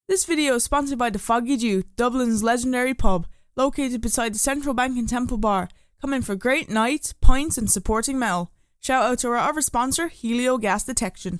This video is sponsored by the Foggy Dew, Dublin's legendary pub, located beside the Central Bank and Temple Bar. Come in for great nights, pints and supporting metal. Shout out to our other sponsor, Helio Gas Detection.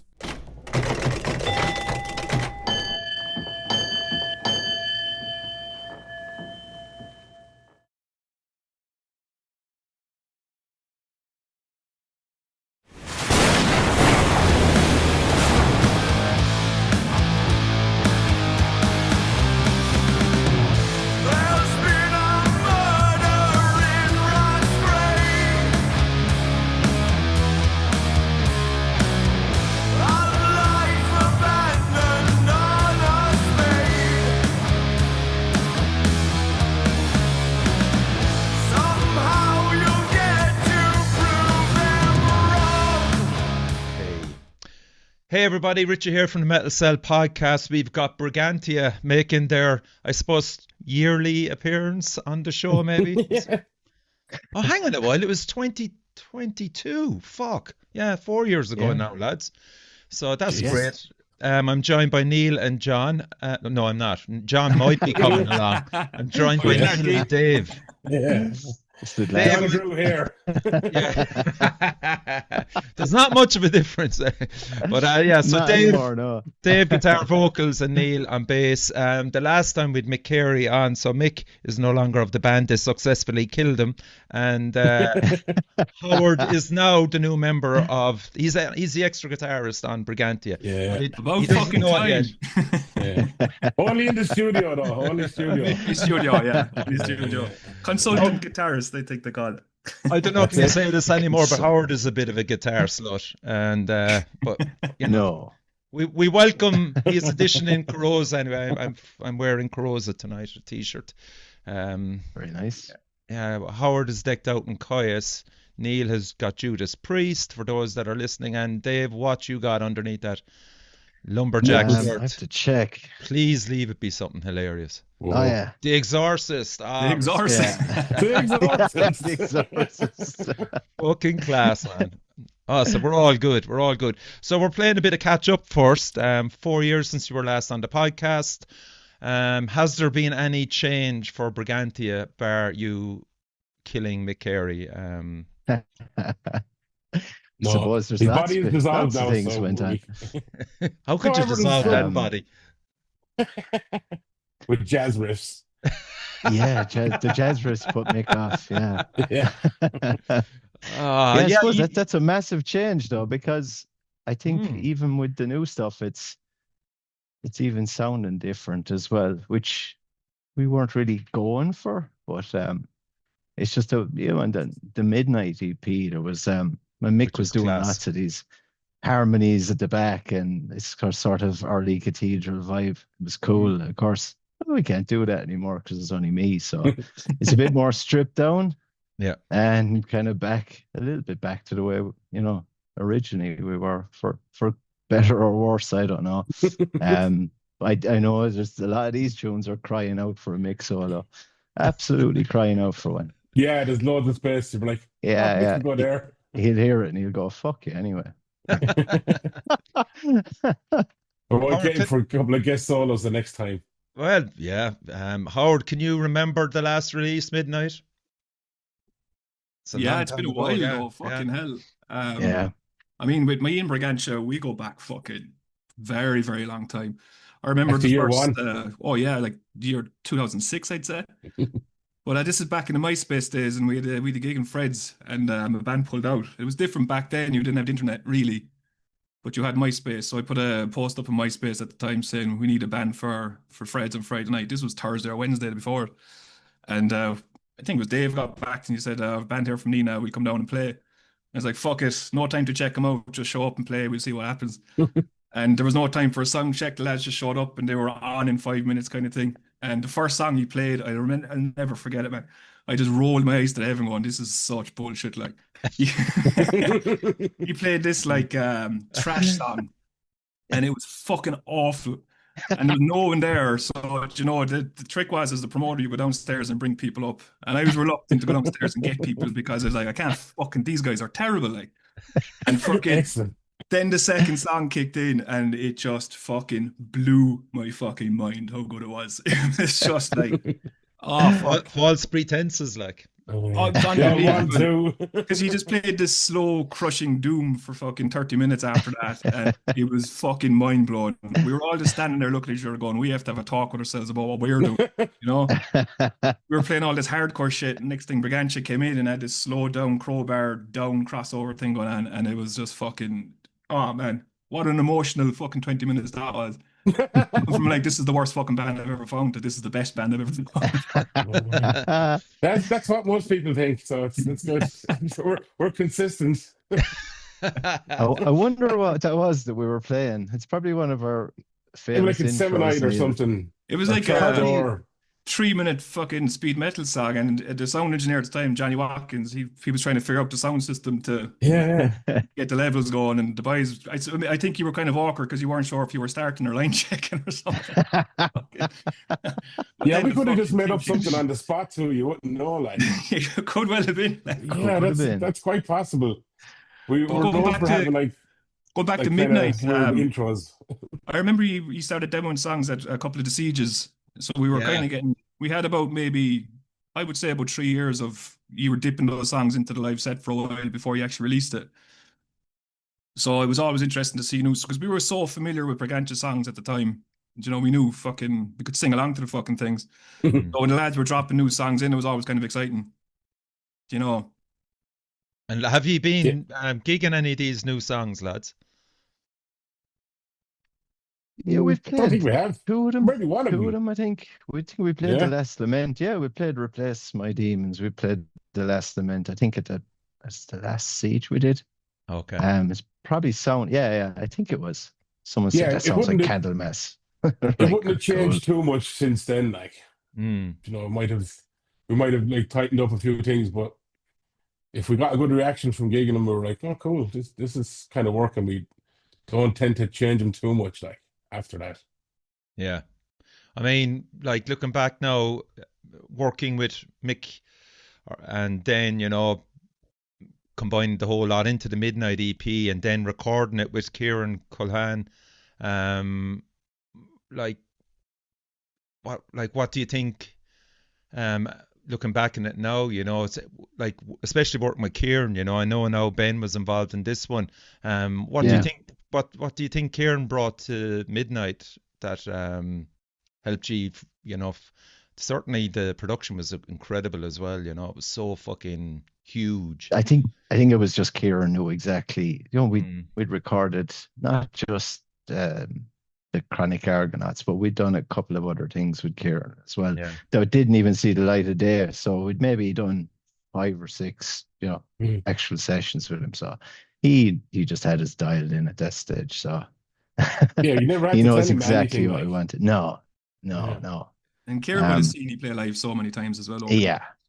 Hey everybody, Richie here from the Metal Cell podcast. We've got Brigantia making their, I suppose, yearly appearance on the show, maybe. Yeah. Oh, hang on a while. It was 2022. Fuck. Yeah, 4 years ago now, lads. So that's great. I'm joined by Neill and John. No, I'm not. John might be coming along. I'm joined by Neill and Dave. Yeah. Dave, Drew here. There's not much of a difference. But yeah, so not Dave, anymore, no. Dave guitar vocals and Neill on bass. The last time we'd Mick Carey on, so Mick is no longer of the band. They successfully killed him, and Howard is now the new member of. He's the extra guitarist on Brigantia. Yeah, about fucking time. yeah. Only in the studio though. Only studio. Studio. Consultant guitarist, they think they call it. I don't know if they say this anymore, but Howard is a bit of a guitar slut, and but you know, we welcome his addition in Carosa. Anyway, I'm wearing Carosa tonight, a t-shirt. Very nice. Yeah, Howard is decked out in Caius. Neill has got Judas Priest for those that are listening, and Dave, what you got underneath that lumberjack shirt? I have to check. Please leave it be something hilarious. Oh yeah, The Exorcist. The Exorcist. The Exorcist. Fucking class, man. Oh, so we're all good. We're all good. So we're playing a bit of catch up first. 4 years since you were last on the podcast. Has there been any change for Brigantia bar you killing Mick Carey? No. Suppose there's His lots body is of dissolved now, things so went on. How could you dissolve that body? With jazz riffs. Yeah, the jazz riffs put Mick off. Yeah. Yeah. I suppose that's a massive change though, because I think even with the new stuff, it's even sounding different as well, which we weren't really going for. But it's just and the Midnight EP, there was when Mick was doing lots of these harmonies at the back, and it's sort of early Cathedral vibe. It was cool. Of course, we can't do that anymore because it's only me. So it's a bit more stripped down. Yeah. And kind of a little bit back to the way, originally we were, for better or worse, I don't know. I know there's a lot of these tunes are crying out for a Mick solo. Absolutely crying out for one. Yeah, there's loads of space. You're like, yeah. Go there. He'll hear it and he'll go, fuck you anyway. We're waiting for a couple of guest solos the next time. Well, yeah. Howard, can you remember the last release, Midnight? It's been a while ago. Fucking hell. Yeah. I mean, with me and Brigantia, we go back fucking very, very long time. I remember After the year first, one. like the year 2006, I'd say. But this is back in the MySpace days, and we had a gig in Fred's, and a band pulled out. It was different back then. You didn't have the internet, really, but you had MySpace. So I put a post up on MySpace at the time saying we need a band for Fred's on Friday night. This was Thursday or Wednesday before. And I think it was Dave got back, and he said, a band here from Nina, we'll come down and play. I was like, fuck it, no time to check them out. Just show up and play. We'll see what happens. And there was no time for a sound check. The lads just showed up, and they were on in 5 minutes kind of thing. And the first song he played, I'll never forget it, man. I just rolled my eyes to heaven going, this is such bullshit. Like, he played this like trash song, and it was fucking awful. And there was no one there. So, the trick was, as the promoter, you go downstairs and bring people up. And I was reluctant to go downstairs and get people because I was like, I can't fucking, these guys are terrible. Like, and fucking, Then the second song kicked in and it just fucking blew my fucking mind how good it was. It's just like, oh fuck. False pretenses, like. Oh, it's Yeah, one, unbelievable. two. Because he just played this slow, crushing doom for fucking 30 minutes after that. And it was fucking mind blowing. We were all just standing there looking at each other going, we have to have a talk with ourselves about what we're doing. You know? We were playing all this hardcore shit. And next thing, Brigantia came in and had this slow down, crowbar down crossover thing going on. And it was just fucking, oh man, what an emotional fucking 20 minutes that was. From like, this is the worst fucking band I've ever found to this is the best band I've ever found. That's what most people think, so it's good. we're consistent. I wonder what that was that we were playing. It's probably one of our famous like in Seminite or something. It was like a 3-minute fucking speed metal song, and the sound engineer at the time, Johnny Watkins, he was trying to figure out the sound system to get the levels going. And the boys, I think you were kind of awkward because you weren't sure if you were starting or line checking or something. Yeah, we could have just made up something on the spot too. You wouldn't know, like. It could well have been. Yeah, that's quite possible. We were known for having like. Going back to Midnight intros. I remember you started demoing songs at a couple of the Sieges. So we were kind of we had about maybe, I would say about 3 years of, you were dipping those songs into the live set for a while before you actually released it. So it was always interesting to see news, because we were so familiar with Brigantia songs at the time. You know, we knew we could sing along to the fucking things. So when the lads were dropping new songs in, it was always kind of exciting. You know. And have you been gigging any of these new songs, lads? Yeah, we've played. I think we have two of them. Maybe one of them, I think. We played The Last Lament. Yeah, we played Replace My Demons. We played The Last Lament. I think that's the last Siege we did. Okay. It's probably sound. Yeah. I think it was. Someone said that sounds like Candlemass. It wouldn't have changed too much since then. Like, you know, we might have like tightened up a few things, but if we got a good reaction from gigging them, we were like, oh, cool. This is kind of working. We don't tend to change them too much, like. After that, yeah, I mean, like looking back now, working with Mick, and then combining the whole lot into the Midnight EP, and then recording it with Kieran Culhane, what do you think? Looking back in it now, it's like, especially working with Kieran, I know now Ben was involved in this one. What do you think? What do you think Kieran brought to Midnight that helped you? Certainly the production was incredible as well. It was so fucking huge. I think it was just Kieran knew exactly. We'd recorded not just the Chronic Argonauts, but we'd done a couple of other things with Kieran as well. Yeah. That didn't even see the light of day. So we'd maybe done 5 or 6, actual sessions with him. So. He just had us dialed in at that stage, so you never had he to knows tell him exactly anything, what we wanted. No. And Kieran would have seen you play live so many times as well.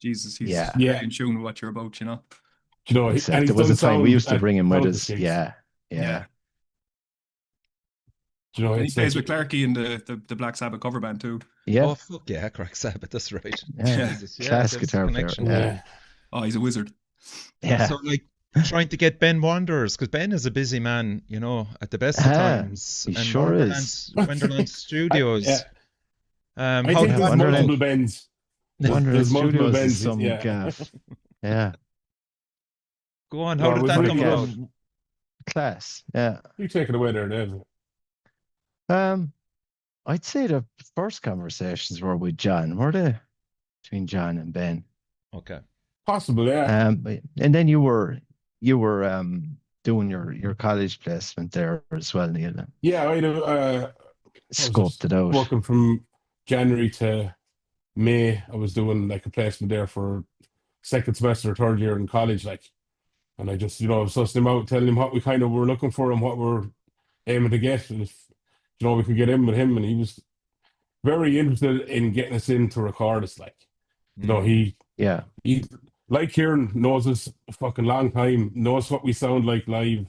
Jesus, he's in tune with what you're about, Exactly. There was a time we used to bring him with us. Yeah. And he plays with Clarkey in the Black Sabbath cover band too. Yeah. Oh fuck yeah, Black Sabbath. That's right. Yeah. Class guitar player. Yeah. Oh, he's a wizard. Yeah. So like, trying to get Ben Wanderers, because Ben is a busy man, at the best of times. He sure is. Wanderland Studios. I think there's multiple Bens. Wanderland Studios is some gaff. Yeah. Go on, how did that come about? Class, yeah. You take it away there, Dave. I'd say the first conversations were with John, were they? Between John and Ben. Okay. Possible, yeah. And then you were doing your college placement there as well, Neil. Yeah, I scoped it out. Working from January to May, I was doing like a placement there for second semester, third year in college, like, and I just, I was sussing him out, telling him what we kind of were looking for and what we're aiming to get, and if we could get in with him, and he was very interested in getting us in to record us, like, he like Kieran knows us a fucking long time, knows what we sound like live,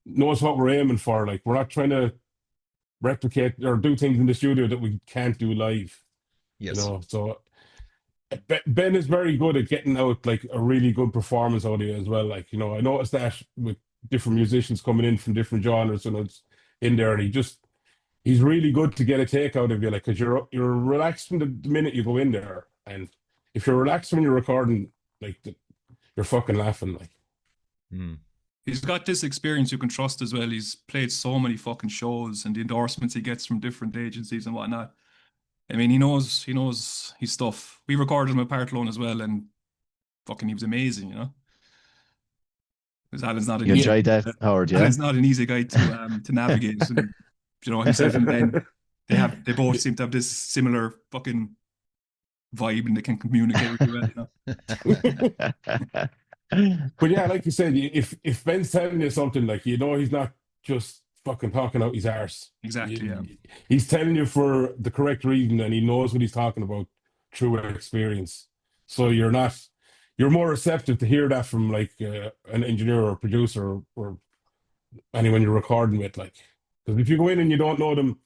knows what we're aiming for. Like, we're not trying to replicate or do things in the studio that we can't do live. Yes. So Ben is very good at getting out like a really good performance audio as well. Like, I noticed that with different musicians coming in from different genres, and it's in there, and he's really good to get a take out of you, like, because you're relaxed from the minute you go in there, and if you're relaxed when you're recording, like, you're fucking laughing, like. He's got this experience you can trust as well. He's played so many fucking shows, and the endorsements he gets from different agencies and whatnot. I mean, he knows his stuff. We recorded him at Parklone as well, and fucking he was amazing, you know. Because Alan's not You enjoyed that, Howard? Yeah, Alan's not an easy guy to navigate. And, you know, himself and Ben, they both seem to have this similar fucking vibe, and they can communicate really well, you know. But yeah, like you said, if Ben's telling you something, like, you know, he's not just fucking talking out his arse. Exactly, yeah. He's telling you for the correct reason, and he knows what he's talking about through experience. So you're more receptive to hear that from, like, an engineer or a producer or anyone you're recording with, like, because if you go in and you don't know them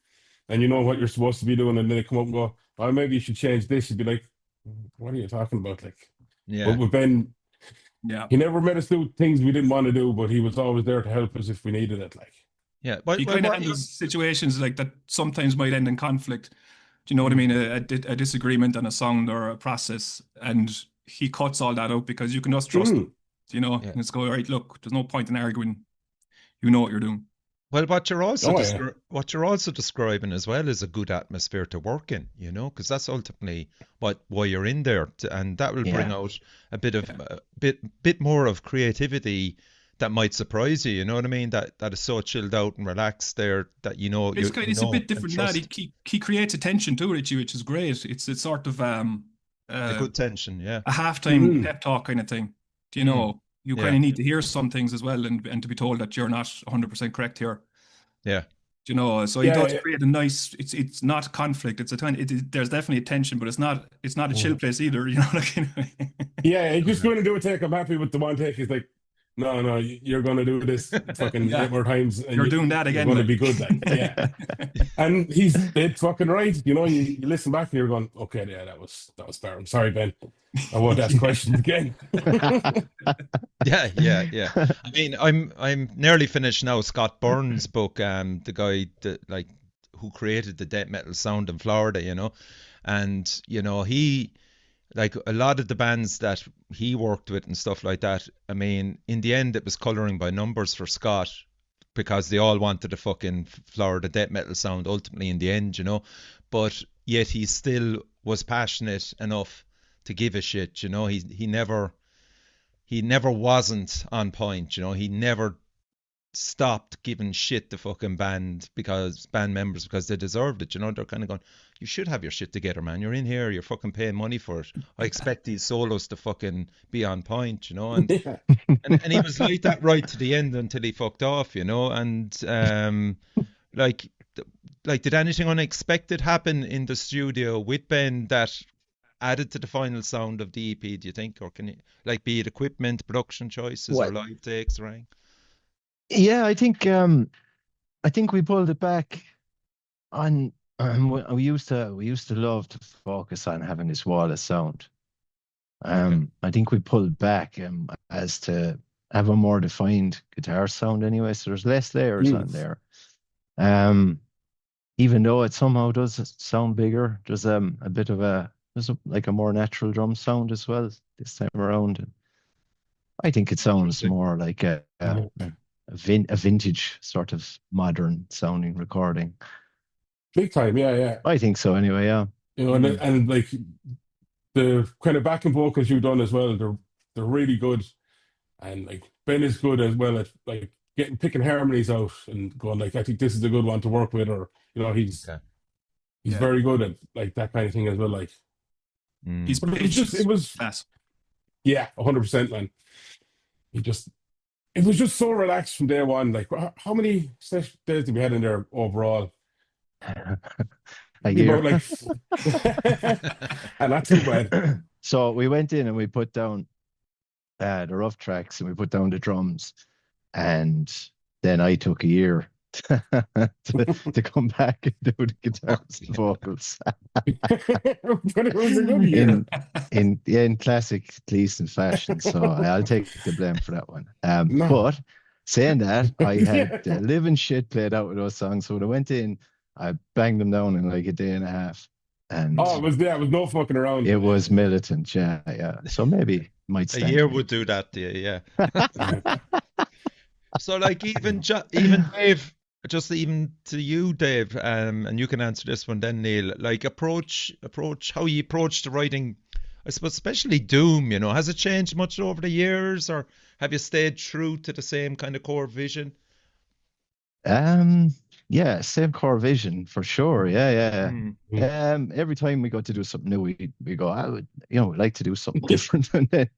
and you know what you're supposed to be doing, and then they come up and go, well, maybe you should change this, you'd be like, what are you talking about? Like, Yeah. But with Ben, yeah, he never made us do things we didn't want to do, but he was always there to help us if we needed it, like. Yeah, he kind of handles situations like that sometimes might end in conflict. Do you know what I mean? A disagreement on a sound or a process, and he cuts all that out because you can just trust him. You know, and it's go, right, look, there's no point in arguing. You know what you're doing. Well, what you're also describing as well is a good atmosphere to work in, you know, because that's ultimately why you're in there, and that will bring out a bit more of creativity that might surprise you. You know what I mean? That is so chilled out and relaxed there that you know. It's a bit different than that. He creates a tension to it, which is great. It's sort of a good tension, yeah. A halftime pep talk kind of thing. Do you know? You kind of need to hear some things as well, and to be told that you're not 100% correct here. Yeah. Do you know? So he does create a nice. It's not conflict. It's there's definitely a tension, but it's not a chill place either. You know, like. Yeah, you just going to do a take. I'm happy with the one take. He's like, no, you're going to do this fucking 8 more times, and you're doing that again. You're going to be good, like, yeah. And he's dead fucking right. You know, you listen back and you're going, okay, yeah, that was better. I'm sorry, Ben. I won't ask questions again. Yeah. I mean, I'm nearly finished now. Scott Burns' book, the guy that who created the death metal sound in Florida, you know, and you know he. Like a lot of the bands that he worked with and stuff like that, I mean, in the end, it was colouring by numbers for Scott because they all wanted the fucking Florida death metal sound ultimately in the end, you know. But yet he still was passionate enough to give a shit, you know. He never wasn't on point, you know. He never stopped giving shit to fucking band members because they deserved it, you know. They're kind of going, you should have your shit together, man. You're in here, you're fucking paying money for it. I expect these solos to fucking be on point, you know. And and he was like that right to the end until he fucked off, you know. And like did anything unexpected happen in the studio with Ben that added to the final sound of the EP, do you think? Or can you, like, be it equipment, production choices, or live takes or anything? Yeah, I think we pulled it back on. We used to love to focus on having this wall of sound. I think we pulled back as to have a more defined guitar sound anyway. So there's less layers on there. Even though it somehow does sound bigger, there's a bit of a more natural drum sound as well this time around. And I think it sounds more like a vintage sort of modern sounding recording. Big time, yeah. I think so anyway, yeah. You know, and like the kind of backing vocals you've done as well, they're really good. And like Ben is good as well at like picking harmonies out and going like, I think this is a good one to work with, or you know, he's very good at like that kind of thing as well. Like it was fast. Yeah, 100%, man. It was just so relaxed from day one. Like, how many days did we have in there overall? A year. About, like, and not too bad. So we went in and we put down the rough tracks and we put down the drums, and then I took a year to come back and do the guitars and vocals. But it was a good year. In classic Gleeson fashion, so I'll take the blame for that one. But saying that, I had the living shit played out with those songs. So when I went in, I banged them down in like a day and a half. And it was no fucking around. It was militant, yeah. So maybe might stand a year would do that to you, yeah. So like even Dave, just even to you, Dave, and you can answer this one then, Neill. Like approach how you approach the writing, I suppose, especially Doom. You know, has it changed much over the years, or have you stayed true to the same kind of core vision? Yeah, same core vision for sure. Yeah. Mm. Every time we go to do something new, we go, I would, we'd like to do something different, and then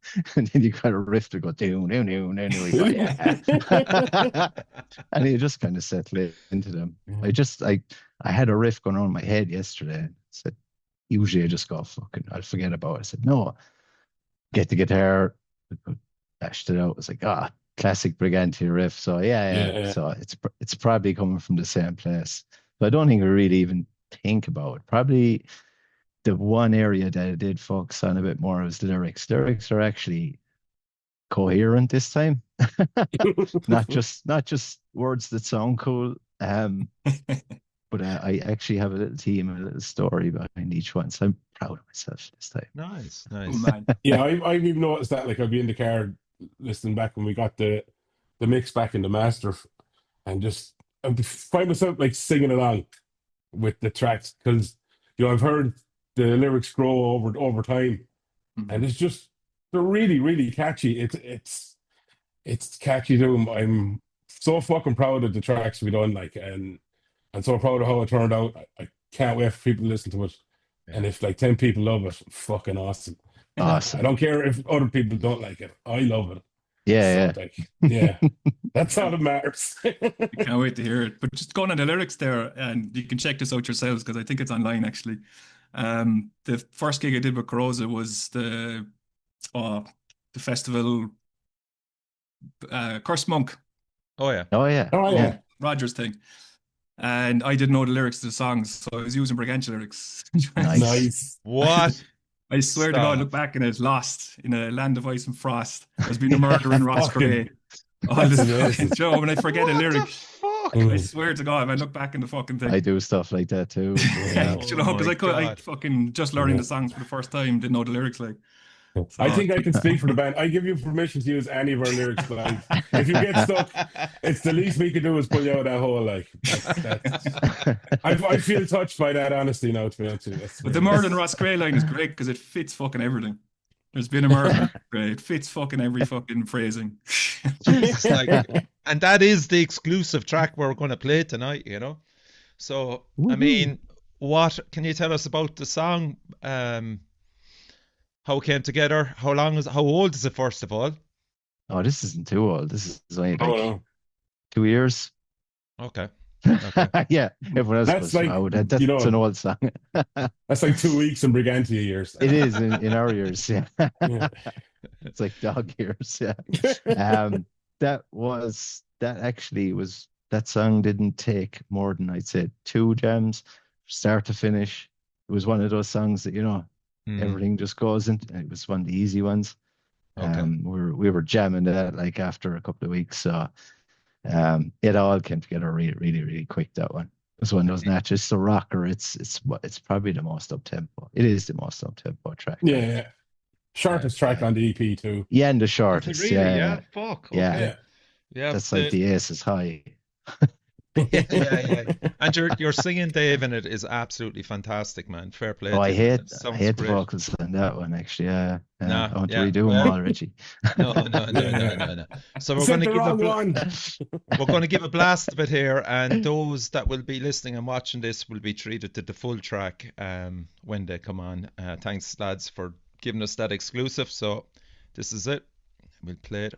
you kind of riff to go down, we go, yeah, and you just kind of settle into them. I had a riff going on in my head yesterday. I said, usually I just go, fucking, I'll forget about it. I said, no, get the guitar, bashed it out. I was like, classic Brigantia riff. So yeah. So it's probably coming from the same place. But I don't think we really even think about it. Probably the one area that I did focus on a bit more was the lyrics. Lyrics are actually coherent this time. not just words that sound cool. But I actually have a little team, a little story behind each one. So I'm proud of myself this time. Nice. Oh, man. Yeah, I've even noticed that. Like, I'll be in the car listening back when we got the mix back in the master, and just I find myself like singing along with the tracks, because I've heard the lyrics grow over time, and it's just, they're really, really catchy. It's catchy too. I'm so fucking proud of the tracks we done, like, and so proud of how it turned out. I can't wait for people to listen to it. Yeah. And if like 10 people love it, fucking awesome. I don't care if other people don't like it. I love it. Yeah, so, yeah. That's all that matters. I can't wait to hear it. But just going on the lyrics there, and you can check this out yourselves, because I think it's online actually. The first gig I did with Corrosa was the festival, Cursed Monk. Oh yeah. Rogers thing. And I didn't know the lyrics to the songs, so I was using Brigantia lyrics. Nice. What? I swear to God, look back and it's lost in a land of ice and frost. There's been a murder in Roscrea. All this fucking show, when I forget a lyric, I swear to God, if I look back in the fucking thing. I do stuff like that too. Yeah. Because I fucking just learning the songs for the first time, didn't know the lyrics like. So, I think I can speak for the band. I give you permission to use any of our lyrics, but if you get stuck, it's the least we can do is pull you out of that hole. Like, I feel touched by that, honestly, now, to be honest with you. But the murder in Roscrea line is great because it fits fucking everything. There's been a murder. Great. It fits fucking every fucking phrasing. Jesus, and that is the exclusive track we're going to play tonight, So, I mean, what can you tell us about the song? How it came together? How old is it, first of all? Oh, this isn't too old. This is only like 2 years. Okay. Yeah, everyone else that's was that's an old song. That's like 2 weeks in Brigantia years. It is in our years, yeah. It's like dog years, yeah. That song didn't take more than, I'd say, 2 jams, start to finish. It was one of those songs that, everything just goes into. It was one of the easy ones. Okay. We were jamming that like after a couple of weeks, so it all came together really, really, really quick. That one was one of those natches. So rocker, it's probably the most up tempo. It is the most up tempo track. Yeah. Shortest track on the EP too. Yeah, and the shortest. Really? Yeah. Fuck. Okay. Yeah. That's like the Aces High. Yeah. And your singing, Dave, in it is absolutely fantastic, man. Fair play. I hate the vocals on that one, actually. I want to redo them all, Richie. No. So we're going to give a blast of it here, and those that will be listening and watching this will be treated to the full track when they come on. Thanks, lads, for giving us that exclusive. So this is it. We'll play it.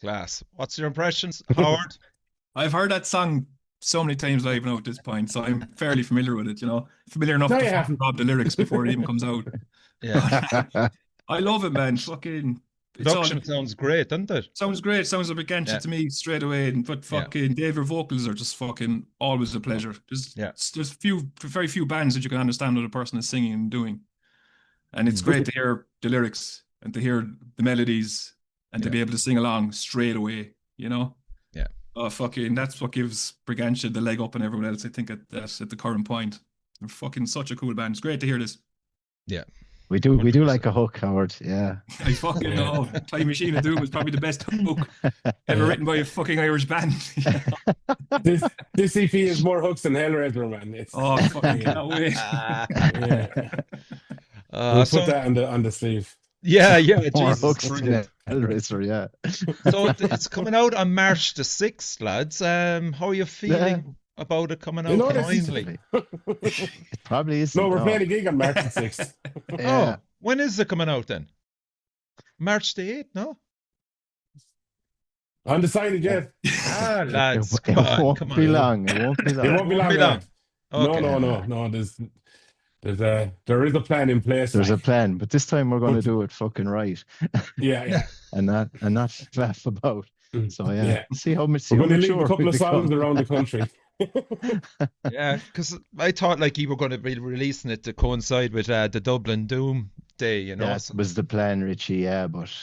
class. What's your impressions, Howard? I've heard that song so many times live now at this point, so I'm fairly familiar with it, familiar enough No, to you haven't. rob the lyrics before it even comes out. Yeah. I love it, man. Fucking Production sounds great, doesn't it? sounds great. Sounds like Brigantia to me straight away. But fucking Dave, your vocals are just fucking always a pleasure. There's very few bands that you can understand what a person is singing and doing, and it's great to hear the lyrics and to hear the melodies and to be able to sing along straight away. Yeah. Fucking that's what gives Brigantia the leg up and everyone else. I think at the current point, they're fucking such a cool band. It's great to hear this. Yeah. We do like a hook, Howard. Yeah. I fucking know. Time Machine of Doom is probably the best hook ever written by a fucking Irish band. This EP is more hooks than Hellraiser, man. It's fucking that way. We'll put that on the sleeve. Yeah. More Jesus, hooks than brilliant. Hellraiser, yeah. So it's coming out on March the 6th, lads. How are you feeling about it coming out finally? It probably isn't. No, we're playing a gig on March the 6th. Oh, when is it coming out then? March the 8th, no? Undecided yet. Lads, It won't be long. It won't be long. It won't be long. Okay. No. There is a plan in place. There's a plan, but this time we're going to do it fucking right. Yeah. and not laugh about. So see how much. We're going to leave a couple of songs around the country. Yeah, because I thought like you were going to be releasing it to coincide with the Dublin Doom Day, That was the plan, Richie. But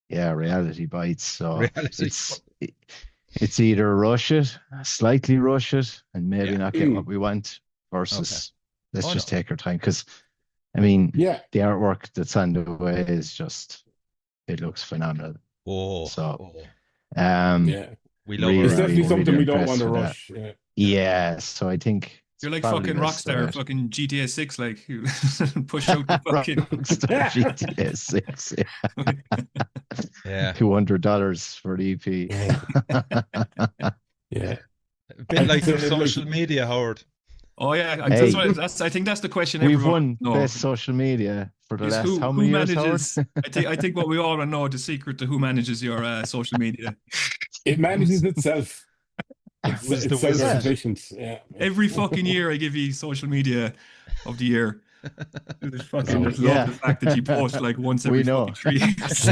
reality bites. So it's either rush it, slightly rush it, and maybe not get what we want, versus let's just take our time. Because I mean, the artwork that's on the way is just, it looks phenomenal. We love it's definitely something we don't want to rush. So I think you're like fucking Rockstar, fucking GTA 6, like you push out the fucking GTA 6. $200 for the EP. A bit like your social media, Howard. Oh yeah, I think that's the question. We've won best social media for the last how many years, Howard? I think what we all want to know, the secret to who manages your social media. It manages itself. It's self-sufficient. Yeah. Every fucking year I give you social media of the year. I just love the fact that you post like once every 3 years.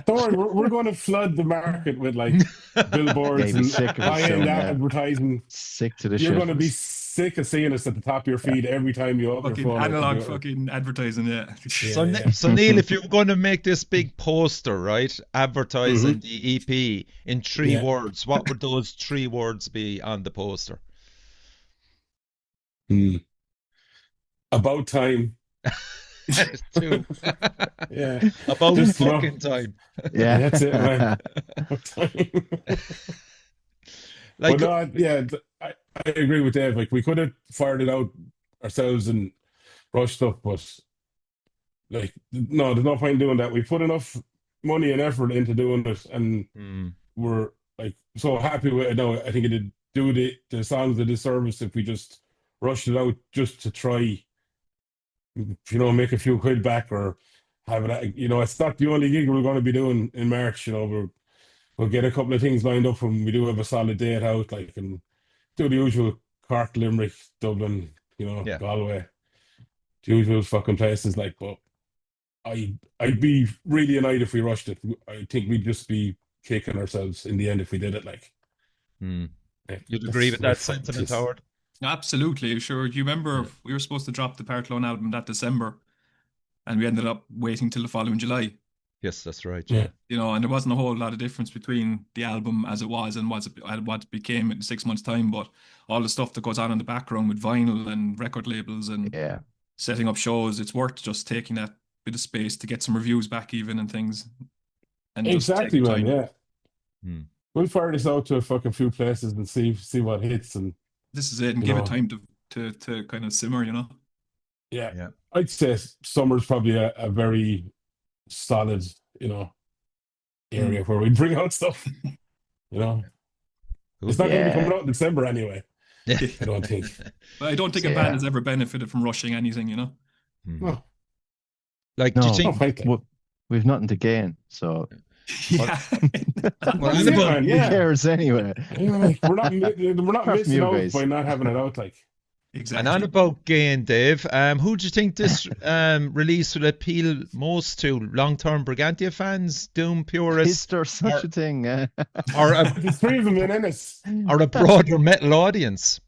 Don't worry, we're going to flood the market with like billboards and high-end advertising. Sick to the shit. You're going to be sick of seeing us at the top of your feed every time you open your phone. Analog fucking advertising, So Neill, if you're going to make this big poster, right, advertising the EP in 3 words, what would those 3 words be on the poster? About time. 2. About Just fucking time. Yeah, that's it, man. About time. I agree with Dave. Like, we could have fired it out ourselves and rushed stuff, but like, no, there's no point in doing that. We put enough money and effort into doing it, and we're like so happy with it now. I think it'd do the songs a disservice if we just rushed it out just to try, make a few quid back or have it. It's not the only gig we're going to be doing in March. We'll get a couple of things lined up when we do have a solid date out, like, and do the usual Cork, Limerick, Dublin, Galway, the usual fucking places. Like, but I'd be really annoyed if we rushed it. I think we'd just be kicking ourselves in the end if we did it. Like, you'd agree with that sentiment, Howard? Absolutely, sure. Do you remember we were supposed to drop the Parklone album that December, and we ended up waiting till the following July? Yes, that's right. Yeah. And there wasn't a whole lot of difference between the album as it was and what it became in 6 months' time. But all the stuff that goes on in the background with vinyl and record labels and setting up shows, it's worth just taking that bit of space to get some reviews back even and things. And exactly, man. Yeah. We'll fire this out to a fucking few places and see what hits. And this is it, and give it time to kind of simmer, Yeah. I'd say summer's probably a very solid, area where we bring out stuff. It's not going to be coming out in December anyway. I don't think. But I don't think a band has ever benefited from rushing anything, No. Like, do you think we've nothing to gain? So Yeah. Well, That's it, Annabelle, man, Who yeah. cares anyway? Like, we're not Apart from missing you out guys. by not having it out. Like, and Exactly. on about Gain, Dave, who do you think this release will appeal most to? Long-term Brigantia fans, Doom Is purists, there such a thing? or a, there's three of them in Ennis. or a broader metal audience?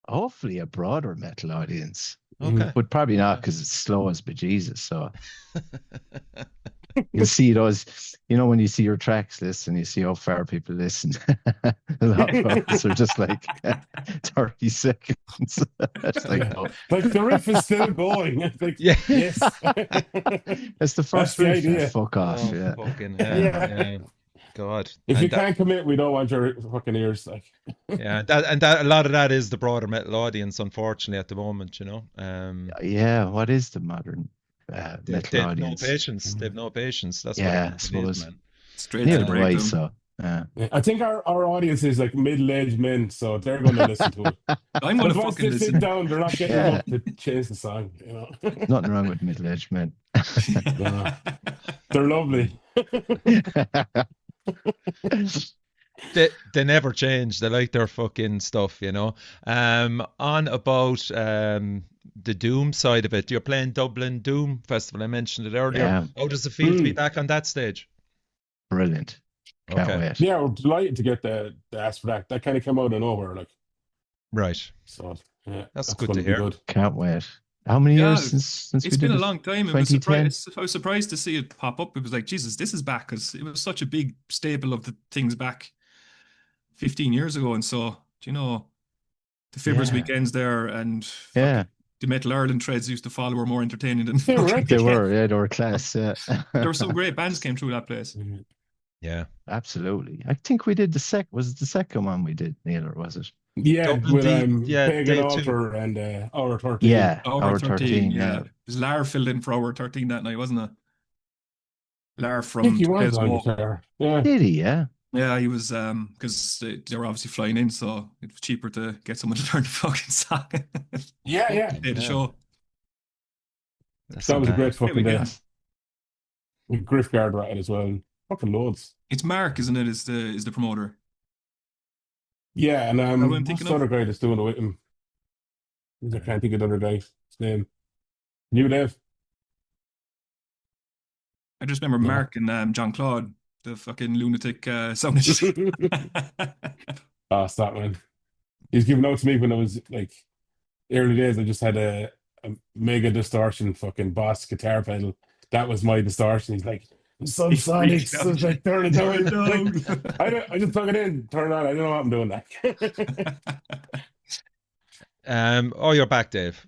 Hopefully a broader metal audience, Okay. but probably not because it's slow as bejesus. So you see those, when you see your tracks list and you see how far people listen, a lot of us are just like 30 seconds. It's like, oh. Like the riff is still going. It's like, Yeah. yes. It's the first That's the riff. idea. Fuck off. Oh, Yeah. fucking hell. Yeah. Yeah. God. If And you can't commit, we don't want your fucking ears. Like, yeah, that a lot of that is the broader metal audience, unfortunately, at the moment, Yeah. What is the modern metal they've no audience? patience. They've no patience. That's Yeah, what I it suppose. is, man. Straight Neither to the do I. breakdown. So. I think our audience is like middle-aged men, so they're going to listen to it. I'm going But to once fucking they sit listen. down, they're not getting Yeah. up to change the song. Nothing wrong with middle-aged men. No. They're lovely. They never change. They like their fucking stuff, On about the Doom side of it, you're playing Dublin Doom Festival. I mentioned it earlier. Yeah. How does it feel to be back on that stage? Brilliant. Can't Okay. wait. Yeah, we're delighted to get the ask for that. That kind of came out of nowhere, like. Right. So yeah, That's good gonna to be hear. Good. Can't wait. How many Yeah, years since we It's did been a it? long time. 2010? I was surprised to see it pop up. It was like, Jesus, this is back, because it was such a big staple of the things back 15 years ago. And so, the Fibbers Yeah. weekends there and Yeah, the Metal Ireland threads used to follow were more entertaining than They were fucking- epic. they were. Yeah, they were class. Yeah. There were some great bands came through that place. Yeah. Absolutely. I think we did was it the second one we did, Neil, or was it? Yeah, Dublin with day Pagan 2. Altar and Hour 13. Yeah, Hour 13, yeah. It was Lar filled in for Hour 13 that night, wasn't it? Lar I from think he was Tales of on Woe. guitar. Yeah. Did he? Yeah. Yeah, he was, because they were obviously flying in, so it was cheaper to get someone to learn the fucking song. Yeah. Play the show. That was a great fucking day. weekend. With Griff Guard right as well. Fucking loads. It's Mark, isn't it? Is the promoter? Yeah, and what I'm what's thinking the of? other guy that's doing it with him? I can't think of the other guy's name. New Dave. I just remember Yeah. Mark and John Claude, the fucking lunatic sound engineer. Oh, stop, man. He's given out to me when I was like early days. I just had a mega distortion fucking Boss guitar pedal. That was my distortion. He's like, subsonics. I was like, turn it down. Like, I just plug it in, turn it on. I don't know what I'm doing that. Oh, you're back, Dave.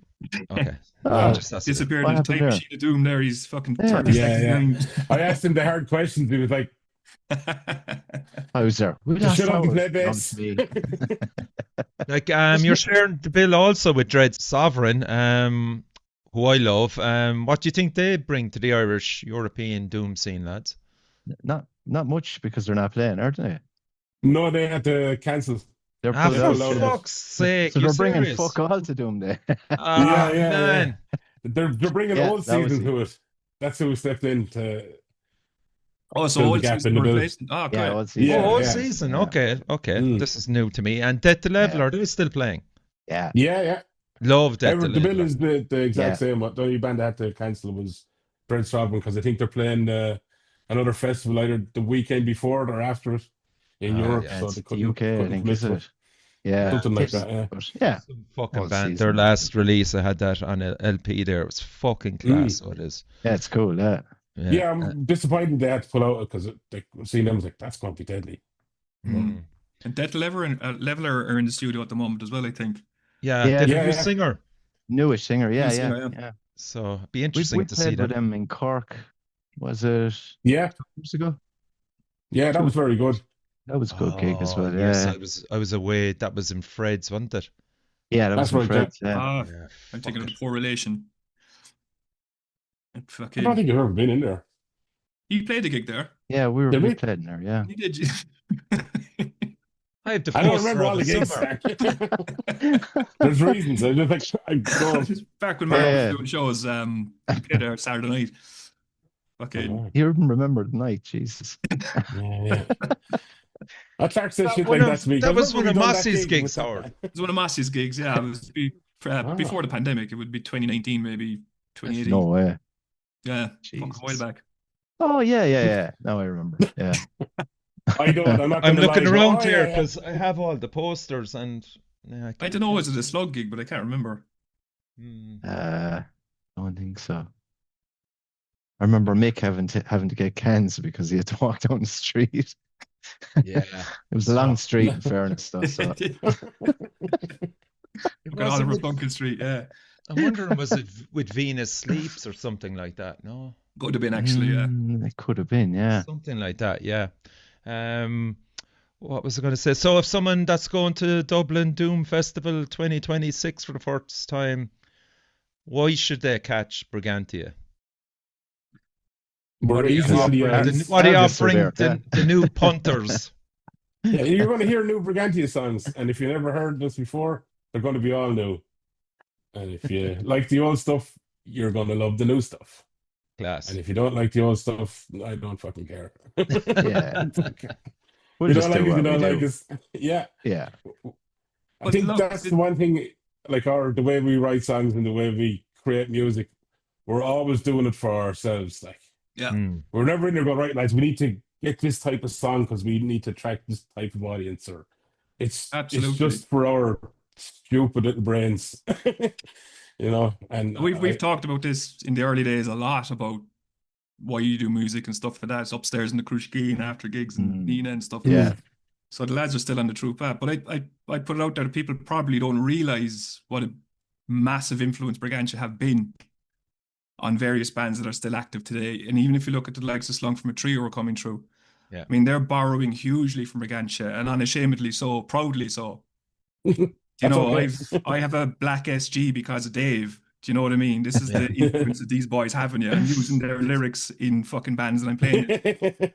Okay. Oh, Just that's it. Disappeared What in the time happened there? machine of doom there. He's fucking Yeah. 30 Yeah, seconds I asked him the hard questions. He was like, I was there. We lost shut up and hours. play Come bass. to me. Like, you're sharing the bill also with Dread Sovereign, who I love. What do you think they bring to the Irish European doom scene, lads? Not much because they're not playing, aren't they? No, they had to cancel. They're Ah, pulled out. for out. fuck's sake! So you they're bringing serious? fuck all to Doom Day. Ah, Yeah. man. They're bringing Yeah, old that was season it. to it. That's who stepped in to Oh, so fill the old gap season in the bill. replaced. Oh, great. Yeah, let's see. Yeah, Oh, all yeah. season. Yeah. Okay. Mm. This is new to me. And Death to Level, are they still playing? Yeah. Yeah. Love Death to The bill Level. is the exact Yeah. same. What the only band that had to cancel was Brent Strobman because I think they're playing another festival either the weekend before it or after it in Ah, Europe. yeah, So It's they the couldn't, UK, I couldn't think, commit isn't to it? Yeah. Something like that, yeah. But yeah. Some fucking All band. season. Their last release, I had that on a LP there. It was fucking class. So it is. Yeah, it's cool. Yeah. Yeah, I'm disappointed they had to pull out because seeing them was like, that's going to be deadly. Mm. And Death Leveler are in the studio at the moment as well, I think. Yeah, Yeah. they're a new Yeah. singer. Newish singer. Yeah, Newish yeah. singer, yeah. So it'd be We interesting to see played with them. them in Cork. Was it Yeah, years ago? yeah, that was very good. That was a good gig as well. Yes, Yeah. I was away. That was in Fred's, wasn't it? Yeah, that That's was my right, friend. Yeah. Ah, Yeah, I'm fuck thinking of it. the Poor Relation. And I fucking, don't think I've ever been in there. he played a gig there. Yeah, Did we we? played in there. Yeah. He did. I have the I don't poster remember all of the it gigs. somewhere. There's reasons. I just like I go. Back when Mark Yeah. was doing shows, we played there Saturday night. Fucking You even remember the night, Jesus. Yeah. I Clark said shit One like of- that to me. that was Remember one we of done that Mossy's gig gigs, with Howard. It was one of Mossy's gigs, yeah. It was before the pandemic. It would be 2019, maybe 2018. No way. Yeah, fucking Jesus. a while back. Oh, yeah. Now I remember. Yeah. I don't. I'm not I'm gonna looking lie, around but- here yeah. because I have all the posters and I don't know, was it a slug gig, but I can't remember. I don't think so. I remember Mick having to get cans because he had to walk down the street. Yeah. It was a long street, in fairness, though. So Look at Oliver Duncan Street, yeah. I'm wondering, was it with Venus Sleeps or something like that? No, Could have been, actually, yeah. It could have been, yeah. something like that. Yeah. What was I going to say? So, if someone that's going to Dublin Doom Festival 2026 for the first time, why should they catch Brigantia? We're easily on the ends. What are you Artists are offering there, the new punters? Yeah, you're going to hear new Brigantia songs, and if you never heard this before, they're going to be all new. And if you like the old stuff, you're going to love the new stuff. Class. And if you don't like the old stuff, I don't fucking care. Yeah. We'll You just don't like do it, you what we don't like do. it. Yeah. Yeah. I But think look, that's the one thing, like the way we write songs and the way we create music, we're always doing it for ourselves. Like, Yeah. we're never in there going, right, lads, we need to get this type of song because we need to attract this type of audience, or it's Absolutely. just for our stupid little brains. And We've talked about this in the early days a lot, about why you do music and stuff like that. It's upstairs in the Crushkeen after gigs and Nina and stuff. Yeah. So the lads are still on the true path. But I put it out there that people probably don't realise what a massive influence Brigantia have been on various bands that are still active today. And even if you look at the likes of Slung from a Tree who are coming through, Yeah. I mean, they're borrowing hugely from Brigantia, and unashamedly so, proudly so. I have a black SG because of Dave. Do you know what I mean? This is the influence that these boys have on you. I'm using their lyrics in fucking bands that I'm playing.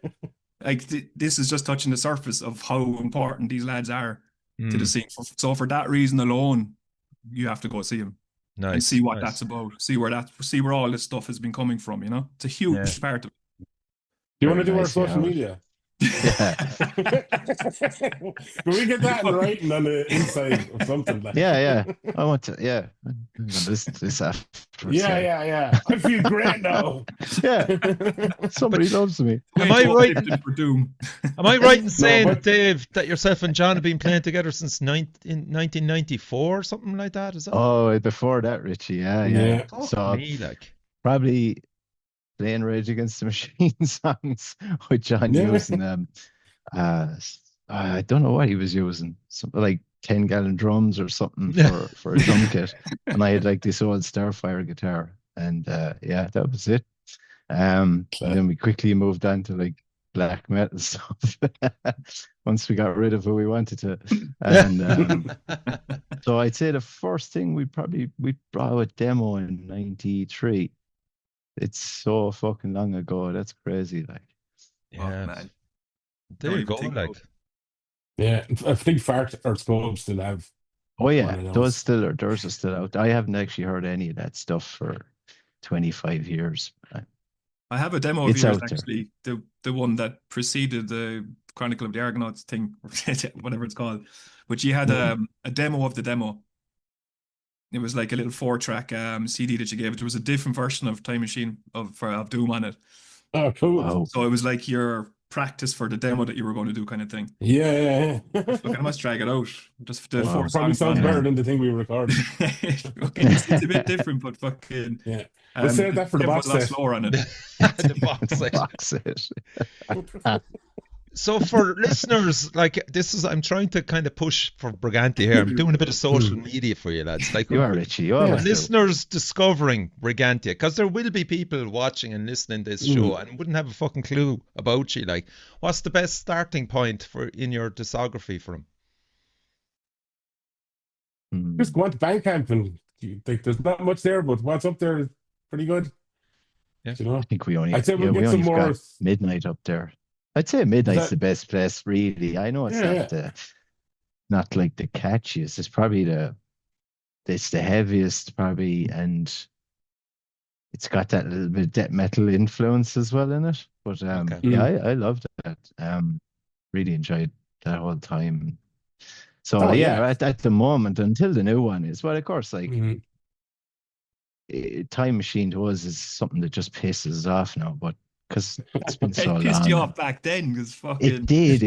Like, this is just touching the surface of how important these lads are to the scene. So for that reason alone, you have to go see them. Nice. And see what that's about. See where all this stuff has been coming from, It's a huge part of it. Do you want to do Very our nice, social yeah. media? Yeah. Can we get that in writing on the inside of something? Like? Yeah. I want to, yeah. I'm going to listen to this after. Yeah. I feel great now. Yeah. Somebody loves me. Am I right? For Doom. Am I right in saying, but- Dave, that yourself and John have been playing together since 1994 or something like that? Is that? Oh, before that, Richie. Yeah. Fuck So me, like. probably playing Rage Against the Machine songs with John Yeah. using them. I don't know what he was using. Something like 10-gallon drums or something for a drum kit. And I had like this old Starfire guitar. And that was it. And then we quickly moved on to like black metal stuff once we got rid of who we wanted to. And so I'd say the first thing we brought out a demo in 93. It's so fucking long ago. That's crazy. Like, Yeah. Oh, man. There Don't you even go. think Like, about Yeah, I think Fart or Scope still have. oh yeah, One of those. those are still out. I haven't actually heard any of that stuff for 25 years. I have a demo of It's yours, out there. actually, the one that preceded the Chronicle of the Argonauts thing, whatever it's called. But you had a demo of the demo. It was like a little 4-track CD that you gave it. There was a different version of Time Machine of Doom on it. Oh, cool. Wow. So it was like your practice for the demo that you were going to do, kind of thing. Yeah. Look, I must drag it out. Just the Wow. four Probably songs sounds on better there. than the thing we recorded. It's a bit different, but fucking. Yeah. We'll save that for the tempo box a lot set. slower on it. the box set. Box it. So for listeners, like I'm trying to kind of push for Brigantia here. I'm doing a bit of social media for you, lads. Like, You are Richie. You for always do. listeners discovering Brigantia, because there will be people watching and listening to this show and wouldn't have a fucking clue about you. Like, what's the best starting point in your discography for them? Just go on to Bandcamp and like, there's not much there, but what's up there is pretty good. Yeah. You know? I think we only. I'd say we'll we get some only more. got Midnight up there. I'd say Midnight's that- the best place, really. I know it's Yeah, not not like the catchiest. It's probably it's the heaviest probably, and it's got that little bit of death metal influence as well in it. But Okay. yeah, I loved that. Really enjoyed that whole time. So Oh, yeah, yeah. at the moment until the new one is, well, of course, like Mhm. Time Machine to us is something that just pisses us off now, but because it's been so It pissed you long. off back then because It fucking did,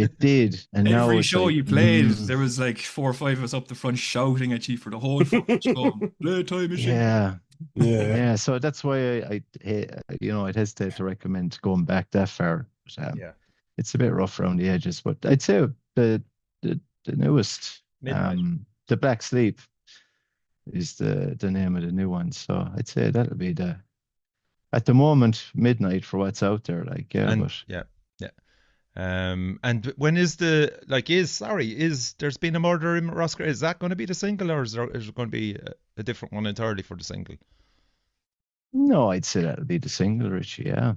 and now every it's show like, you played, there was like 4 or 5 of us up the front shouting at you for the whole fucking show. Play Time Machine. yeah, Yeah. yeah. So that's why I'd hesitate to recommend going back that far. But, Yeah. it's a bit rough around the edges, but I'd say the newest, Midnight. the Black Sleep is the name of the new one. So I'd say that'll be at the moment Midnight for what's out there. Like And but yeah. And when is there's been a murder in Roscrea? Is that going to be the single, or is there going to be a different one entirely for the single? no, I'd say that'll be the single, Richie. Yeah.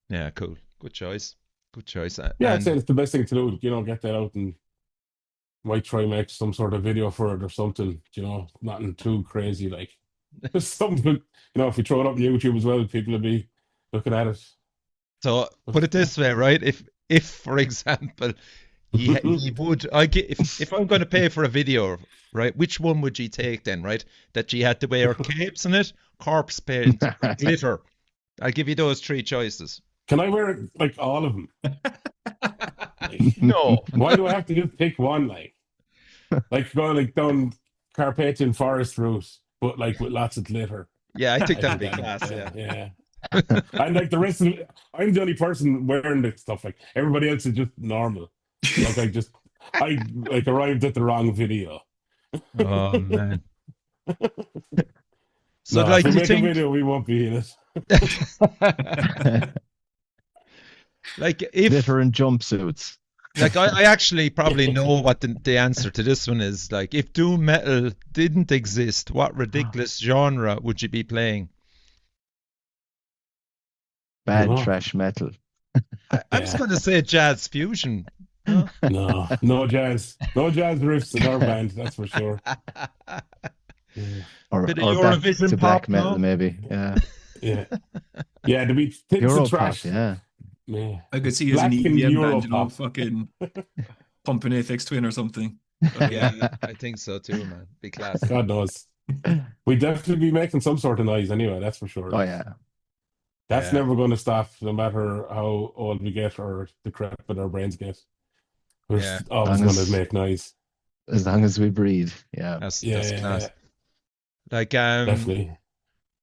Yeah, cool. Good choice. Yeah, I'd say it's the best thing to do. Get that out, and might try make some sort of video for it or something. Nothing too crazy, like just something. If you throw it up on YouTube as well, people will be looking at it. So put it this way, right? If for example, he would, if I'm going to pay for a video, right? Which one would you take then, right? That you had to wear capes in it, corpse paint, glitter. I'll give you those 3 choices. Can I wear like all of them? No. Why do I have to just pick one? Like go like down Carpathian forest route, but like with lots of glitter. Yeah, I think that'd be class. Yeah. And like the rest of it, I'm the only person wearing this stuff. Like everybody else is just normal. Like I arrived at the wrong video. Oh man. So No, like, if we you make think, a video, we won't be in it. like if Glitter and jumpsuits. Like I actually probably know what the answer to this one is. Like, if doom metal didn't exist, what ridiculous genre would you be playing? Bad trash metal. I'm just going to say jazz fusion. No? No jazz riffs in our band, that's for sure. Or Bit of back Eurovision to pop, black metal, no? maybe. Yeah. Yeah, to be things Euro of trash. pop, yeah. Yeah. I could see you as an Black and EDM Euro band, pop. fucking pumping Aphex Twin or something. Yeah, I think so too, man. Be class. God knows. We'd definitely be making some sort of noise anyway, that's for sure. Oh yeah. That's Yeah. never going to stop, no matter how old we get or decrepit our brains get. We're Yeah. always going to make noise. As long as we breathe. Yeah. That's Yeah, class. Like definitely.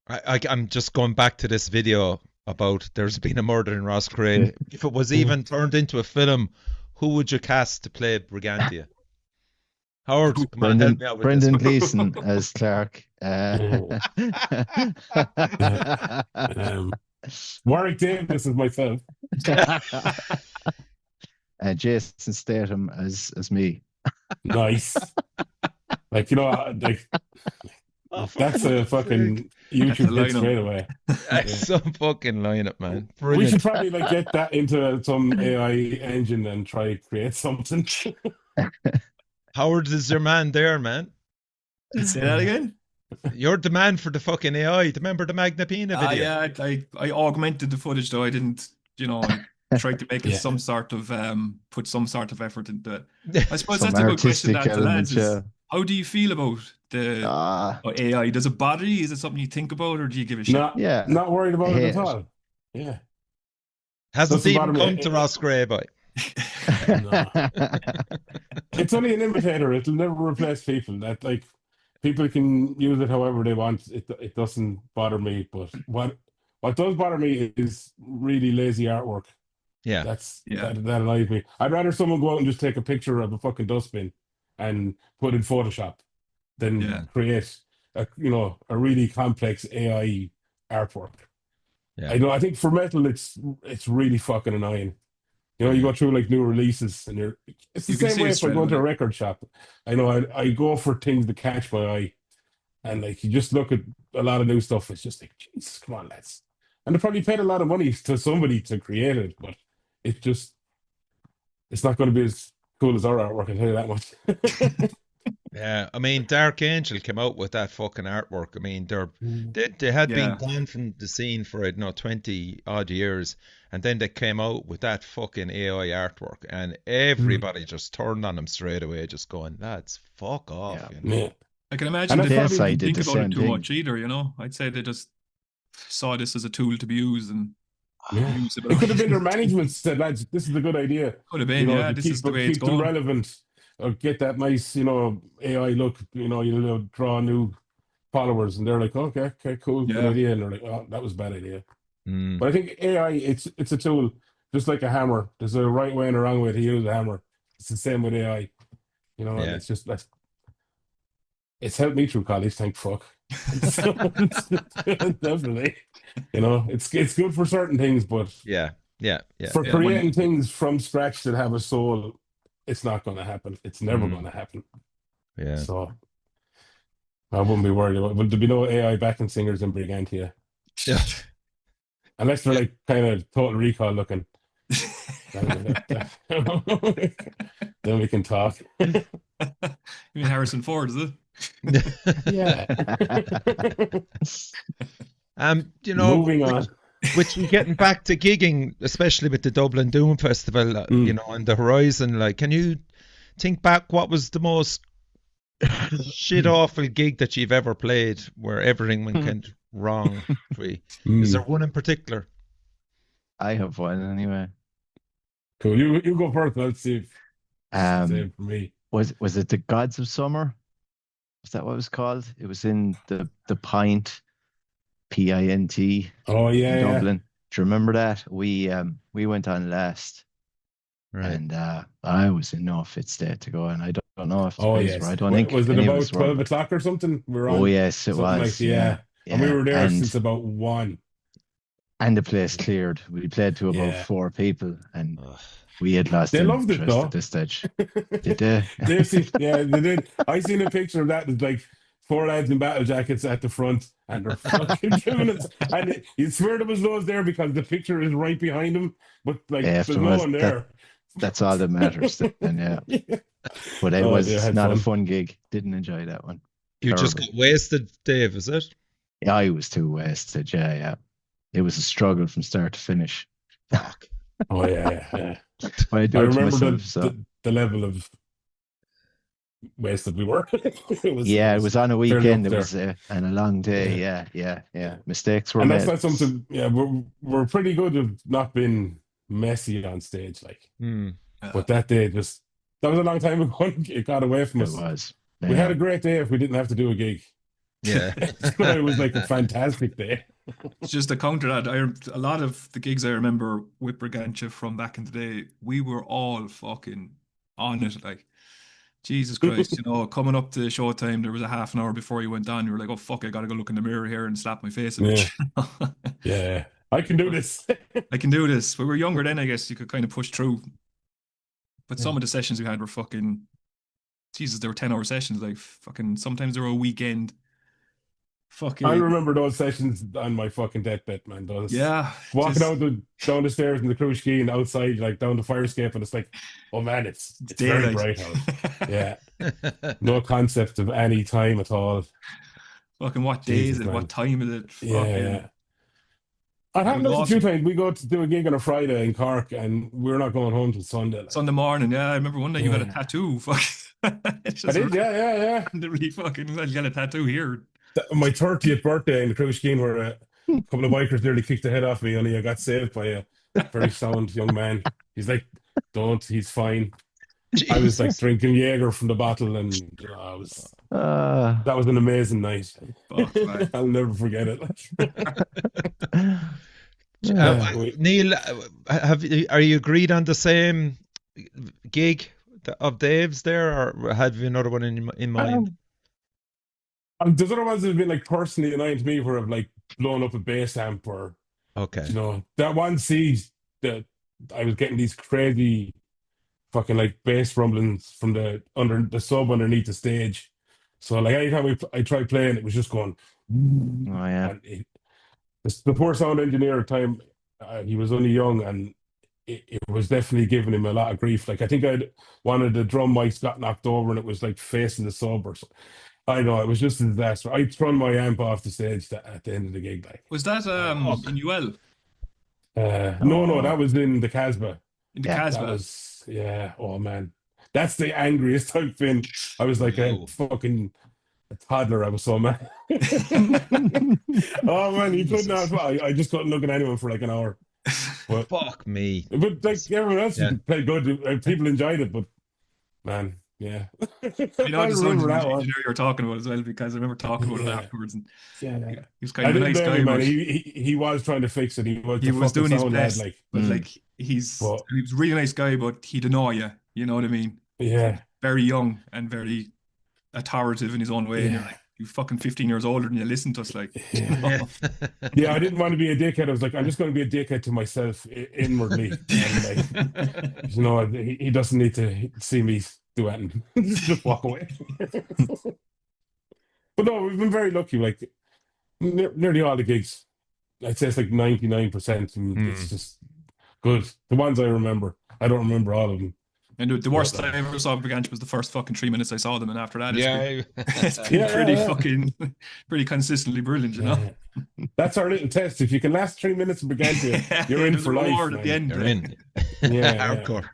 I'm just going back to this video about there's been a murder in Roscrea. If it was even turned into a film, who would you cast to play Brigantia? Howard, come on, help me out with Brendan this. Gleeson as Clark. Warwick Davis is myself. Jason Statham as me. Nice. Like, that's a fucking YouTube hit straight away. That's some fucking lineup, man. We Brilliant. should probably get that into some AI engine and try to create something. Howard is your man there, man. Say that again? You're the man for the fucking AI. Remember the Magna Pina video? Yeah, I augmented the footage though. I didn't, I tried to make it some sort of put some sort of effort into it. I suppose Some that's a good question artistic to the lads. element, How do you feel about the AI? Does it bother you? Is it something you think about, or do you give a shit? Not worried about it at all. Yeah. Hasn't Doesn't even bother come me. to Roscrea, boy. No. It's only an imitator. It'll never replace people. That people can use it however they want. It doesn't bother me. But what does bother me is really lazy artwork. Yeah. That annoys me. I'd rather someone go out and just take a picture of a fucking dustbin and put in Photoshop than create a really complex AI artwork. Yeah. I think for metal it's really fucking annoying. You go through new releases and it's the same way if I go into a record shop. I go for things that catch my eye, and you just look at a lot of new stuff. It's just Jesus, come on, lads. And they probably paid a lot of money to somebody to create it, but it's not going to be as cool as our artwork, I'll tell you that much. Yeah, I mean, Dark Angel came out with that fucking artwork. I mean, they had been gone from the scene for, I don't know, 20 odd years, and then they came out with that fucking AI artwork, and everybody just turned on them straight away, just going, lads, fuck off. Yeah. You know? Yeah. I can imagine And they that's probably probably didn't did think the about it same too thing. much either, you know. I'd say they just saw this as a tool to be used and Yeah. use It could have been their management said, lads, this is a good idea. Could have been, You know, yeah. to This keep is the way it's keep them going. relevant, or get that nice, you know, AI look. You know, draw new followers, and they're like, okay, cool, good Yeah. idea, and they're like, oh, that was a bad idea. Mm. But I think AI, it's a tool, just like a hammer. There's a right way and a wrong way to use a hammer. It's the same with AI, you know, and Yeah. it's just it's helped me through college, thank fuck. Definitely, you know, it's good for certain things, but Yeah. for Yeah, creating things from scratch that have a soul, it's not going to happen. It's never Mm. going to happen. Yeah. So I wouldn't be worried about it. Will there be no AI backing singers in Brigantia? Yeah. Unless they're like kind of Total Recall looking. Then we can talk. You mean Harrison Ford, is it? Yeah. You know, Moving on. which we're getting back to gigging, especially with the Dublin Doom Festival, you know, on the horizon. Like, can you think back what was the most shit awful gig that you've ever played where everything went wrong for you? Is there one in particular? I have one anyway. Cool. You go first. Let's see if same for me. Was it the Gods of Summer? Is that what it was called? It was in the Pint, PINT. Oh yeah, in Dublin. Do you remember that? We went on last, Right. and I was in no fit state to go, and I don't know if the Oh guys yes. were. I don't think Was it any of about us were, 12 but- o'clock or something? We were on. Oh yes, it something was. like, yeah. And we were there and, since about 1. and the place cleared. We played to about Yeah. 4 people, and Ugh. we had lost They loved it, interest though. at this stage. Did they? Yeah, they did. I seen a picture of that. There's like 4 lads in battle jackets at the front, and they're fucking doing it. And you swear there was loads there because the picture is right behind them, but like there's no one there. That's all that matters. And yeah, but it was not a fun gig. Didn't enjoy that one. You just got wasted, Dave, is it? Yeah, I was too wasted. Yeah. It was a struggle from start to finish. Fuck. Oh yeah. But I do I it to remember myself, the level of wasted we were. it was on a weekend. It was and a long day. Yeah. Mistakes were and made. that's not something. Yeah, we're pretty good at not being messy on stage, like. But that day that was a long time ago. It got away from us. It was. We had a great day if we didn't have to do a gig. Yeah. It was like a fantastic day. It's just to counter that. A lot of the gigs I remember with Brigantia from back in the day, we were all fucking on it. Like, Jesus Christ, you know, coming up to showtime, there was a half an hour before you went on. You were like, oh, fuck, I got to go look in the mirror here and slap my face a bit. Yeah. I can do this. I can do this. We were younger then, I guess. You could kind of push through. But some of the sessions we had were fucking, Jesus, they were 10-hour sessions. Like, fucking, sometimes they were a weekend. Fucking. I remember those sessions on my fucking deathbed, man. Those walking down the stairs in the cruise ski and outside, like down the fire escape, and it's like, oh man, it's very bright out. Yeah. No concept of any time at all. Fucking what day is it? Man. What time is it? Yeah. I've happened a few times. We go to do a gig on a Friday in Cork, and we're not going home till Sunday. Like. Sunday morning, yeah. I remember one day you got a tattoo. Fuck. I did, yeah. Really fucking, you got a tattoo here. My 30th birthday in the cruise scheme, where a couple of bikers nearly kicked the head off me, only I got saved by a very sound young man. He's like, "Don't, he's fine." Jeez. I was like drinking Jaeger from the bottle, and that was an amazing night. I'll never forget it. Neill, are you agreed on the same gig of Dave's there, or have you another one in mind? There's other ones that have been like personally annoying to me, where I've like blown up a bass amp, or you know, that one siege that I was getting these crazy fucking like bass rumblings from the sub underneath the stage. So like anytime I tried playing, it was just going. Oh yeah. And the poor sound engineer at the time, he was only young, and it was definitely giving him a lot of grief. Like I think one of the drum mics got knocked over and it was like facing the sub or something. I know it was just a disaster. I thrown my amp off the stage at the end of the gig. Like Was that in UL? No, that was in the Casbah. In the Casbah. That was oh man. That's the angriest I've been. I was like a fucking toddler. I was so mad. Oh man, you couldn't have. I just couldn't look at anyone for like an hour. But, Fuck me. But like everyone else played good. People enjoyed it, but man, yeah. You know, the sound engineer you're talking about as well, because I remember talking about it afterwards. And he was kind of a nice guy. Man. He was trying to fix it. He was doing his best. Lad, but like he was a really nice guy, but he'd annoy you. You know what I mean? Yeah. Very young and very authoritative in his own way. And you're like, you fucking 15 years older than you listen to us, like. Yeah, I didn't want to be a dickhead. I was like, I'm just going to be a dickhead to myself inwardly. And like, you know, he doesn't need to see me do it and just walk away. But no, we've been very lucky. Like nearly all the gigs, I'd say it's like 99%, and it's just good. The ones I remember, I don't remember all of them. And the worst I ever saw Brigantia was the first fucking 3 minutes I saw them, and after that, it's been pretty consistently brilliant, you know. That's our little test. If you can last 3 minutes of Brigantia, you're in for life. At the end. You're in. Hardcore.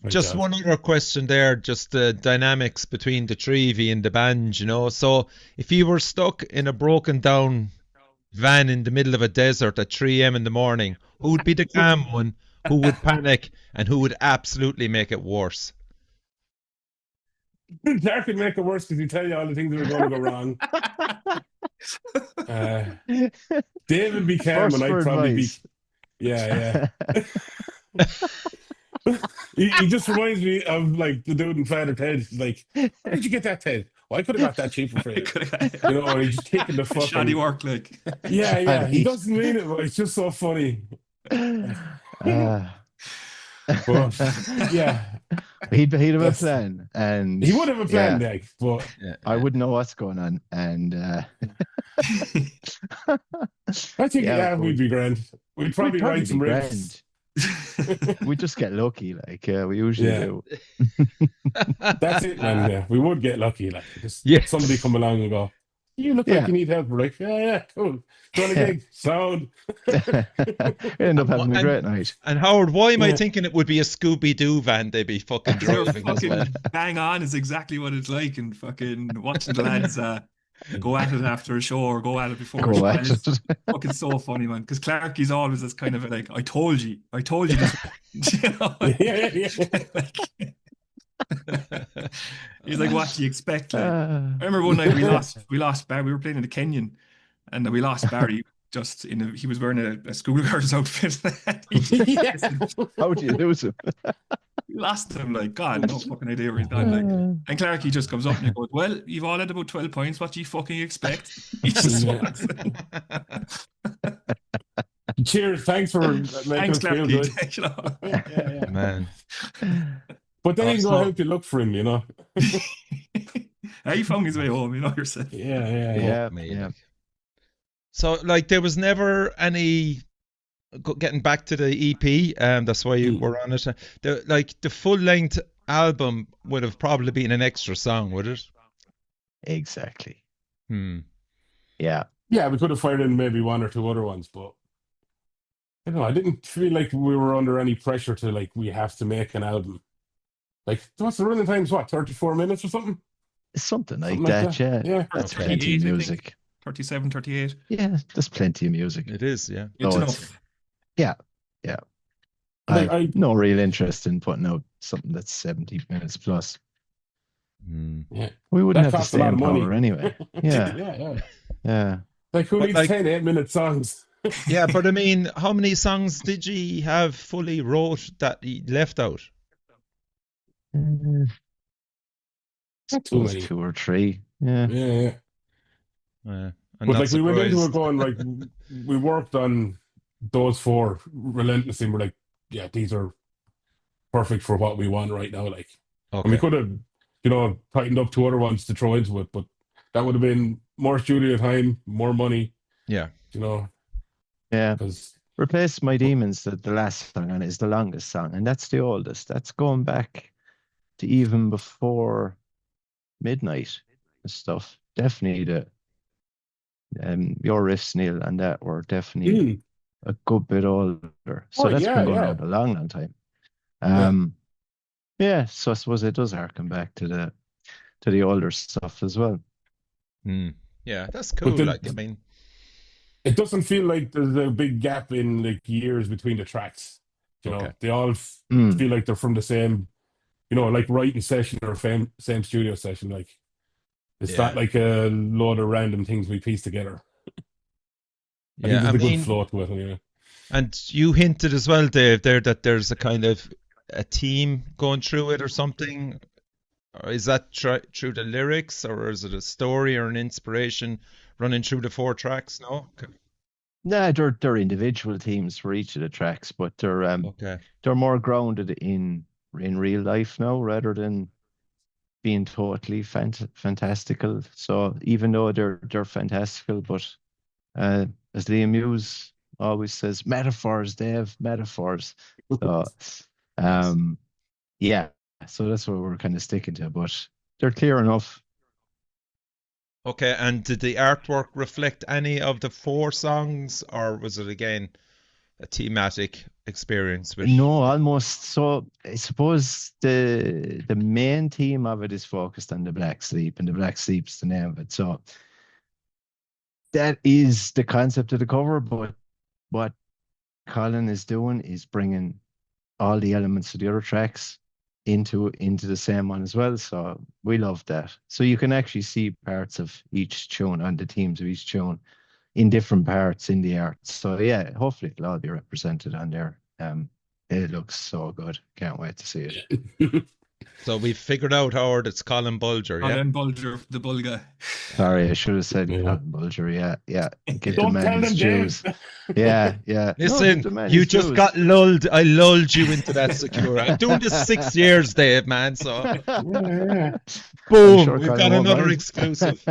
Just one other question there, just the dynamics between the three of you in the band, you know. So if you were stuck in a broken down van in the middle of a desert at 3 a.m. in the morning, who would be the calm one, who would panic, and who would absolutely make it worse? That could make it worse because he tell you all the things that are going to go wrong. Dave would be calm, and I'd probably be. Yeah. He just reminds me of like the dude in Father Ted. Like, where did you get that, Ted? Well, I could have got that cheaper for you. You know, he's just taking the fucking shoddy work, like. Yeah. He doesn't mean it, but it's just so funny. But, yeah, he'd have a plan, and he would have a plan, like, but I wouldn't know what's going on, and I think we'd be grand. We'd probably write some riffs. We just get lucky, like we usually do. That's it, man. Yeah, we would get lucky, like somebody come along and go, "You look like you need help." We're like, yeah, cool. Doing a gig, sound. End up having a great night. And Howard, why am I thinking it would be a Scooby-Doo van they'd be fucking driving as well? Bang on is exactly what it's like, and fucking watching the lads go at it after a show or go at it before. It's fucking so funny, man. Because Clarky's always this kind of like, I told you this. You know? He's like, what do you expect? Like, I remember one night we lost Barry. We were playing in the Kenyon, and we lost Barry. Just he was wearing a schoolgirl's outfit. How would you lose him? We lost him, like, God, no fucking idea where he's gone. Like, and Clarky just comes up and he goes, "Well, you've all had about 12 points. What do you fucking expect?" He just Cheers, thanks for making us feel good. Man. But then he's gonna help you look for him, you know. He found his way home, you know yourself. Yeah. So, like, there was never any getting back to the EP. That's why you were on it. The full length album would have probably been an extra song, would it? Exactly. Yeah, we could have fired in maybe one or two other ones, but I don't know. I didn't feel like we were under any pressure to like we have to make an album. Like, what's the running times? What, 34 minutes or something? Something like that. Yeah. That's plenty of music. 37, 38. Yeah, there's plenty of music. It is, yeah. It's enough. Yeah. I no real interest in putting out something that's 70 minutes plus. Yeah. We wouldn't have the same power anyway. Yeah. Like, who needs 10 8-minute songs? Yeah, but I mean, how many songs did you have fully wrote that you left out? Too many. 2 or 3. Yeah. But like, we went into it going like, we worked on those 4 relentlessly, and we're like, yeah, these are perfect for what we want right now. Like, and we could have, tightened up 2 other ones to throw into it, but that would have been more studio time, more money. Yeah. Yeah. Because Replace My Demons, the last song on it, is the longest song, and that's the oldest. That's going back to even before Midnight and stuff. Definitely your riffs, Neil, and that were definitely a good bit older. So that's been going on a long, long time. So I suppose it does harken back to the older stuff as well. Yeah, that's cool. I mean, it doesn't feel like there's a big gap in like years between the tracks. You know, they all feel like they're from the same, like writing session or same studio session. Like it's not like a load of random things we piece together. I think there's a good flow to it. Yeah. And you hinted as well, Dave, there that there's a kind of a team going through it or something. Or is that through the lyrics, or is it a story or an inspiration running through the 4 tracks? No. Nah, they're individual themes for each of the tracks, but they're more grounded in real life now rather than being totally fantastical. So even though they're fantastical, but as Liam Hughes always says, metaphors, Dave, metaphors. So so that's what we're kind of sticking to, but they're clear enough. Okay, and did the artwork reflect any of the 4 songs, or was it again a thematic experience? No, almost. So I suppose the main theme of it is focused on the Black Sleep, and the Black Sleep's the name of it. So that is the concept of the cover, but what Colin is doing is bringing all the elements of the other tracks into the same one as well. So we love that. So you can actually see parts of each tune and the themes of each tune in different parts in the art. So yeah, hopefully it'll all be represented on there. It looks so good. Can't wait to see it. So we've figured out, Howard, it's Colin Bulger. Colin Bulger, the bull guy. Sorry, I should have said Colin Bulger. Yeah. Give Don't the tell man them, his dues. Yeah. Listen, you just got lulled. I lulled you into that secure. I'm doing this 6 years, Dave, man. So, boom, sure we've Colin got won't another mind. exclusive.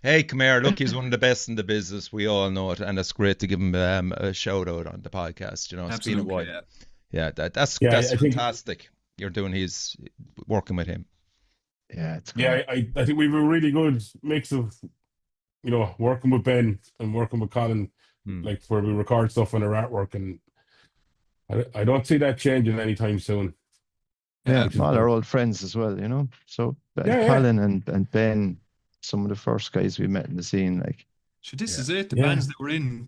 Hey, come here. Look, he's one of the best in the business. We all know it, and it's great to give him a shout out on the podcast. It's Absolutely, been a while. yeah. Yeah, that's I fantastic. He's working with him. Yeah, it's great. I think we have a really good mix of, working with Ben and working with Colin, like where we record stuff on our artwork, and I don't see that changing anytime soon. Yeah, all our old friends as well, So Colin and Ben, some of the first guys we met in the scene, like. So this is it. The bands that were in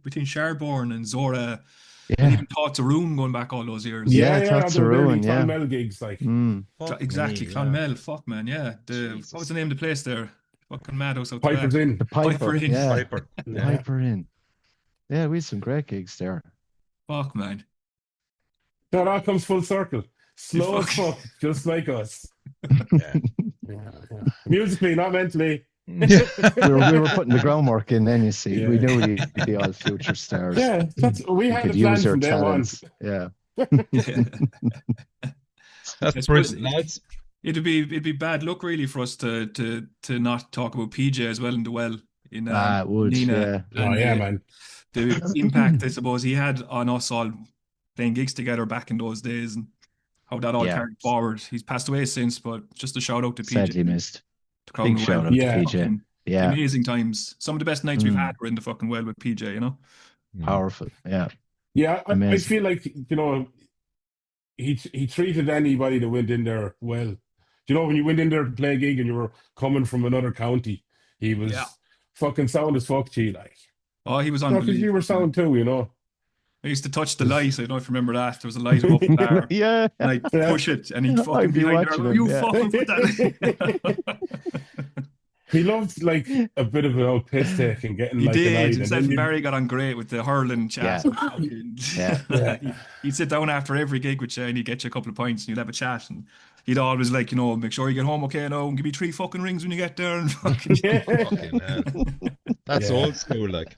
between Sharborn and Zora. Yeah. And even Thoughts of Ruin going back all those years. Thoughts of Ruin, Clonmel gigs, like. Exactly, Clonmel. Fuck, man, yeah. What was the name of the place there? Fucking madhouse out there. Piper's Inn. The Piper Inn. Yeah. Piper Inn. Yeah, we had some great gigs there. Fuck, man. That all comes full circle. Slow as fuck, just like us. Musically, not mentally. we were putting the groundwork in, then you see. We knew we'd be all future stars. Yeah, we had the plan from day one. Yeah. That's brilliant, lads. It'd be bad luck really for us to not talk about PJ as well in the well in it would, Nina. Yeah. Man. The impact I suppose he had on us all playing gigs together back in those days, and how that all carried forward. He's passed away since, but just a shout out to PJ. Sadly missed. Big shout out to PJ. Yeah. Amazing times. Some of the best nights we've had were in the fucking well with PJ, Powerful. Yeah. Yeah, I feel like, he treated anybody that went in there well. When you went in there to play a gig and you were coming from another county, he was fucking sound as fuck to you, like. Oh, he was unbelievable. Because you were sound too, I used to touch the light. I don't know if you remember that. There was a light above the bar. Yeah. And I'd push it and he'd fucking be like, you fucking put that. He loved like a bit of an old piss take and getting an eye. Himself and Barry got on great with the hurling chat. He'd sit down after every gig with you and he'd get you a couple of pints and you'd have a chat, and he'd always like, make sure you get home okay now and give me 3 fucking rings when you get there. And fucking that's old school, like.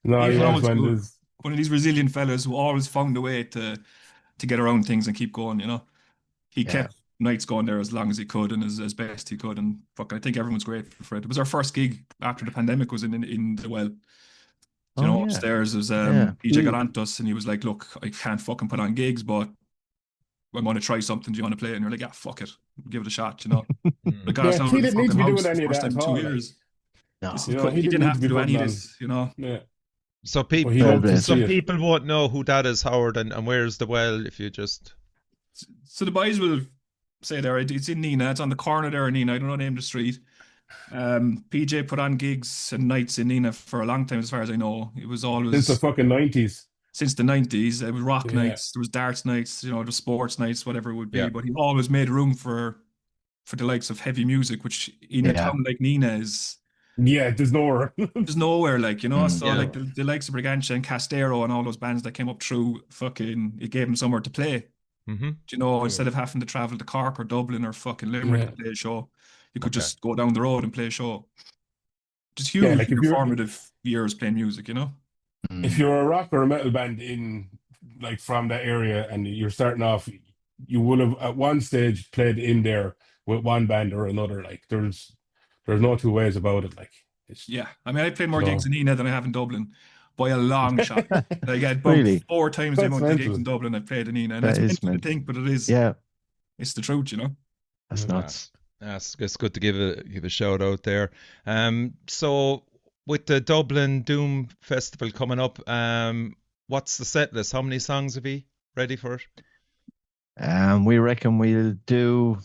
No, he was one of these resilient fellas who always found a way to get around things and keep going, He kept nights going there as long as he could and as best he could. And fucking, I think everyone's grateful for it. It was our first gig after the pandemic was in the well. You know, upstairs was PJ got on to us and he was like, look, I can't fucking put on gigs, but I'm going to try something. Do you want to play it? And you're like, yeah, fuck it. Give it a shot, you know. Like, he didn't need to be doing any of that at all. 2 years. No. He didn't have to do any of this, you know. Yeah. So people won't know who that is, Howard, and where's the well if you just... So the boys will say there, it's in Nina, it's on the corner there in Nina, I don't know the name of the street. PJ put on gigs and nights in Nina for a long time, as far as I know. It was always... Since the fucking 90s. Since the 90s, it was rock nights, there was darts nights, you know, the sports nights, whatever it would be. But he always made room for the likes of heavy music, which in a town like Nina is... Yeah, there's nowhere. There's nowhere, like, you know. Like the likes of Brigantia and Castero and all those bands that came up through, fucking, it gave them somewhere to play. Mm-hmm. You know, instead of having to travel to Cork or Dublin or fucking Limerick to play a show, you could just go down the road and play a show. Just huge like formative years playing music, you know. If you're a rock or a metal band in, like, from that area and you're starting off, you will have at one stage played in there with one band or another. Like, there's no two ways about it. Like, I mean, I played more gigs in Enid than I have in Dublin by a long shot. Like, I had about 4 times the amount of gigs in Dublin I played in Enid. And that's meant to think, but it is. Yeah, it's the truth, you know. That's nuts. It's good to give a shout out there. So with the Dublin Doom Festival coming up, what's the set list? How many songs have you ready for it? We reckon we'll do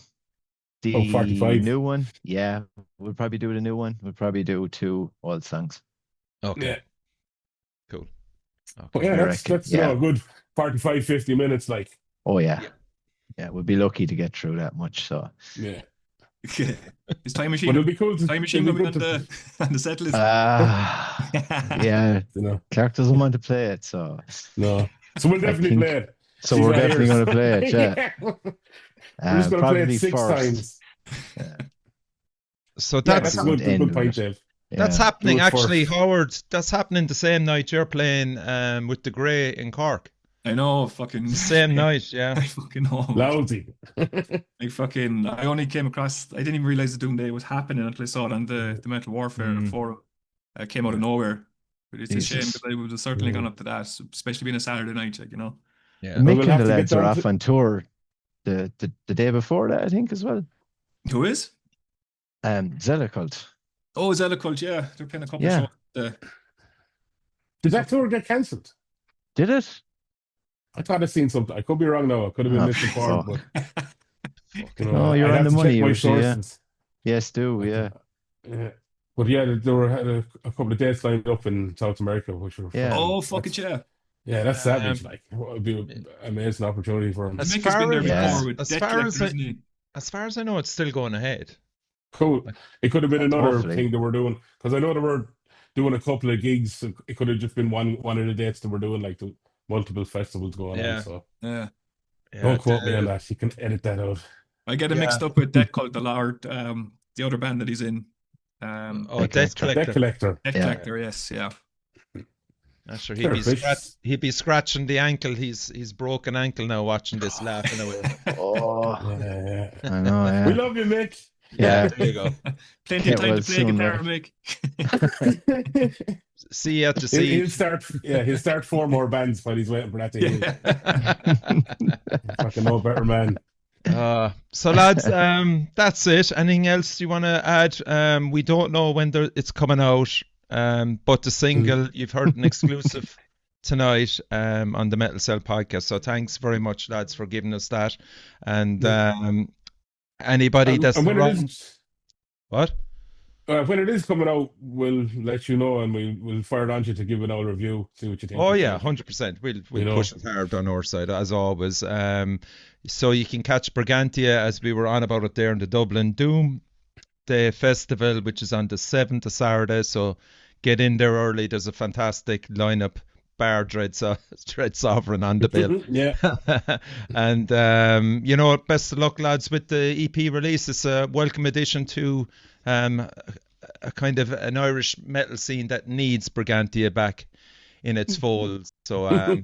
the 45. new one. Yeah, we'll probably do the new one. We'll probably do 2 old songs. Okay. Yeah. Cool. Okay. But yeah, that's a good 45, 50 minutes, like. Oh, yeah. Yeah, we'll be lucky to get through that much, so. Yeah. Is Time Machine? But it'll be cool. Time Machine will be on the set list. Yeah. Clark doesn't want to play it, so. No. So we'll definitely play it. So we're definitely going to play it, yeah. We're just going to play it 6 times. Yeah. So that's a good point, Dave. That's happening actually, Howard. That's happening the same night you're playing with the Grey in Cork. I know, fucking same night, yeah. I fucking know. Lousy. I only came across. I didn't even realize the Doom Day was happening until I saw it on the Metal Warfare forum. It came out of nowhere. But it's a shame because I would have certainly gone up to that, especially being a Saturday night, like, you know. Yeah. Mick and the lads are off on tour the day before that, I think, as well. Who is? Zellicult. Oh, Zellicult, yeah. They're playing a couple of shows. Did that tour get cancelled? Did it? I thought I'd seen something. I could be wrong now. I could have been misinformed. But, you're on the money, usually, yeah. Yes, yeah. But yeah, there were a couple of dates lined up in South America, which were fuck it, yeah. Yeah, that's savage. Like, what would be an amazing opportunity for him. As far as I know, it's still going ahead. Cool. It could have been another thing they were doing, because I know they were doing a couple of gigs. So it could have just been one of the dates they were doing, like the multiple festivals going on. So don't quote me on that. You can edit that out. I get it mixed up with Death Cult, the other band that he's in. Death Collector. Death Collector, yes, yeah. Sure, he'd be scratching the ankle. He's broken ankle now watching this, laughing away. I know. Yeah. We love you, Mick. Yeah, there you go. Plenty of time to play guitar, Mick. See you at the sea. He'll start 4 more bands while he's waiting for that to fucking no better man. So lads, that's it. Anything else you want to add? We don't know when it's coming out, but the single, you've heard an exclusive tonight on the Metal Cell podcast. So thanks very much, lads, for giving us that. And anybody that's wrong. What? When it is coming out, we'll let you know, and we'll fire it on you to give an old review, see what you think. Oh yeah, 100%. We'll push it hard on our side as always. So you can catch Brigantia, as we were on about it there, in the Dublin Doom Day Festival, which is on the 7th of Saturday. So get in there early. There's a fantastic lineup. Bar Dread Sovereign on the bill. Yeah. And best of luck, lads, with the EP release. It's a welcome addition to a kind of an Irish metal scene that needs Brigantia back in its fold. So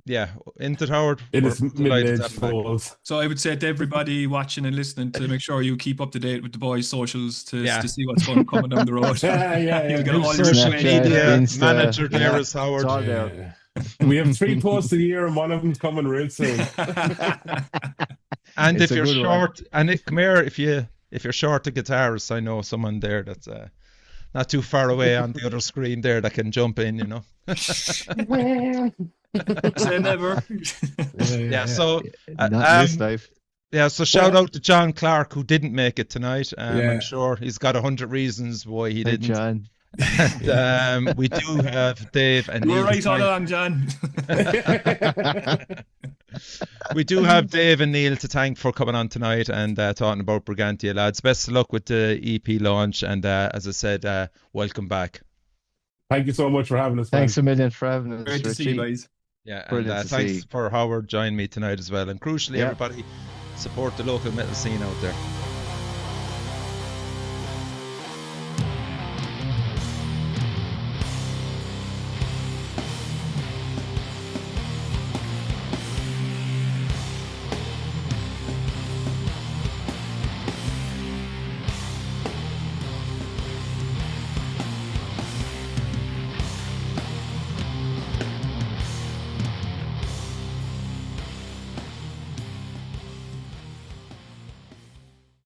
yeah, into Howard. In We're its delighted to middle-aged have him back. foals. So I would say to everybody watching and listening to make sure you keep up to date with the boys' socials to see what's coming down the road. Yeah. You'll get New all your social information. media Insta, manager there yeah, is Howard. it's all there. We have 3 posts a year, and one of them's coming real soon. And It's if a you're good one. short, come here, if you're short of guitarists, I know someone there that's not too far away on the other screen there that can jump in, you know. Say never. Yeah, so Not this life. yeah, so shout out to John Clark who didn't make it tonight. I'm sure he's got 100 reasons why he Hey, didn't. John. And, we do have Dave and You were Neil right all tonight. along, John. We do have Dave and Neil to thank for coming on tonight and talking about Brigantia, lads. Best of luck with the EP launch, and as I said, welcome back. Thank you so much for having us. Man. Thanks a million for having us, Great to see you Richie. guys. Yeah, and Brilliant to thanks see. for Howard joining me tonight as well. And crucially, Yeah. everybody, support the local metal scene out there.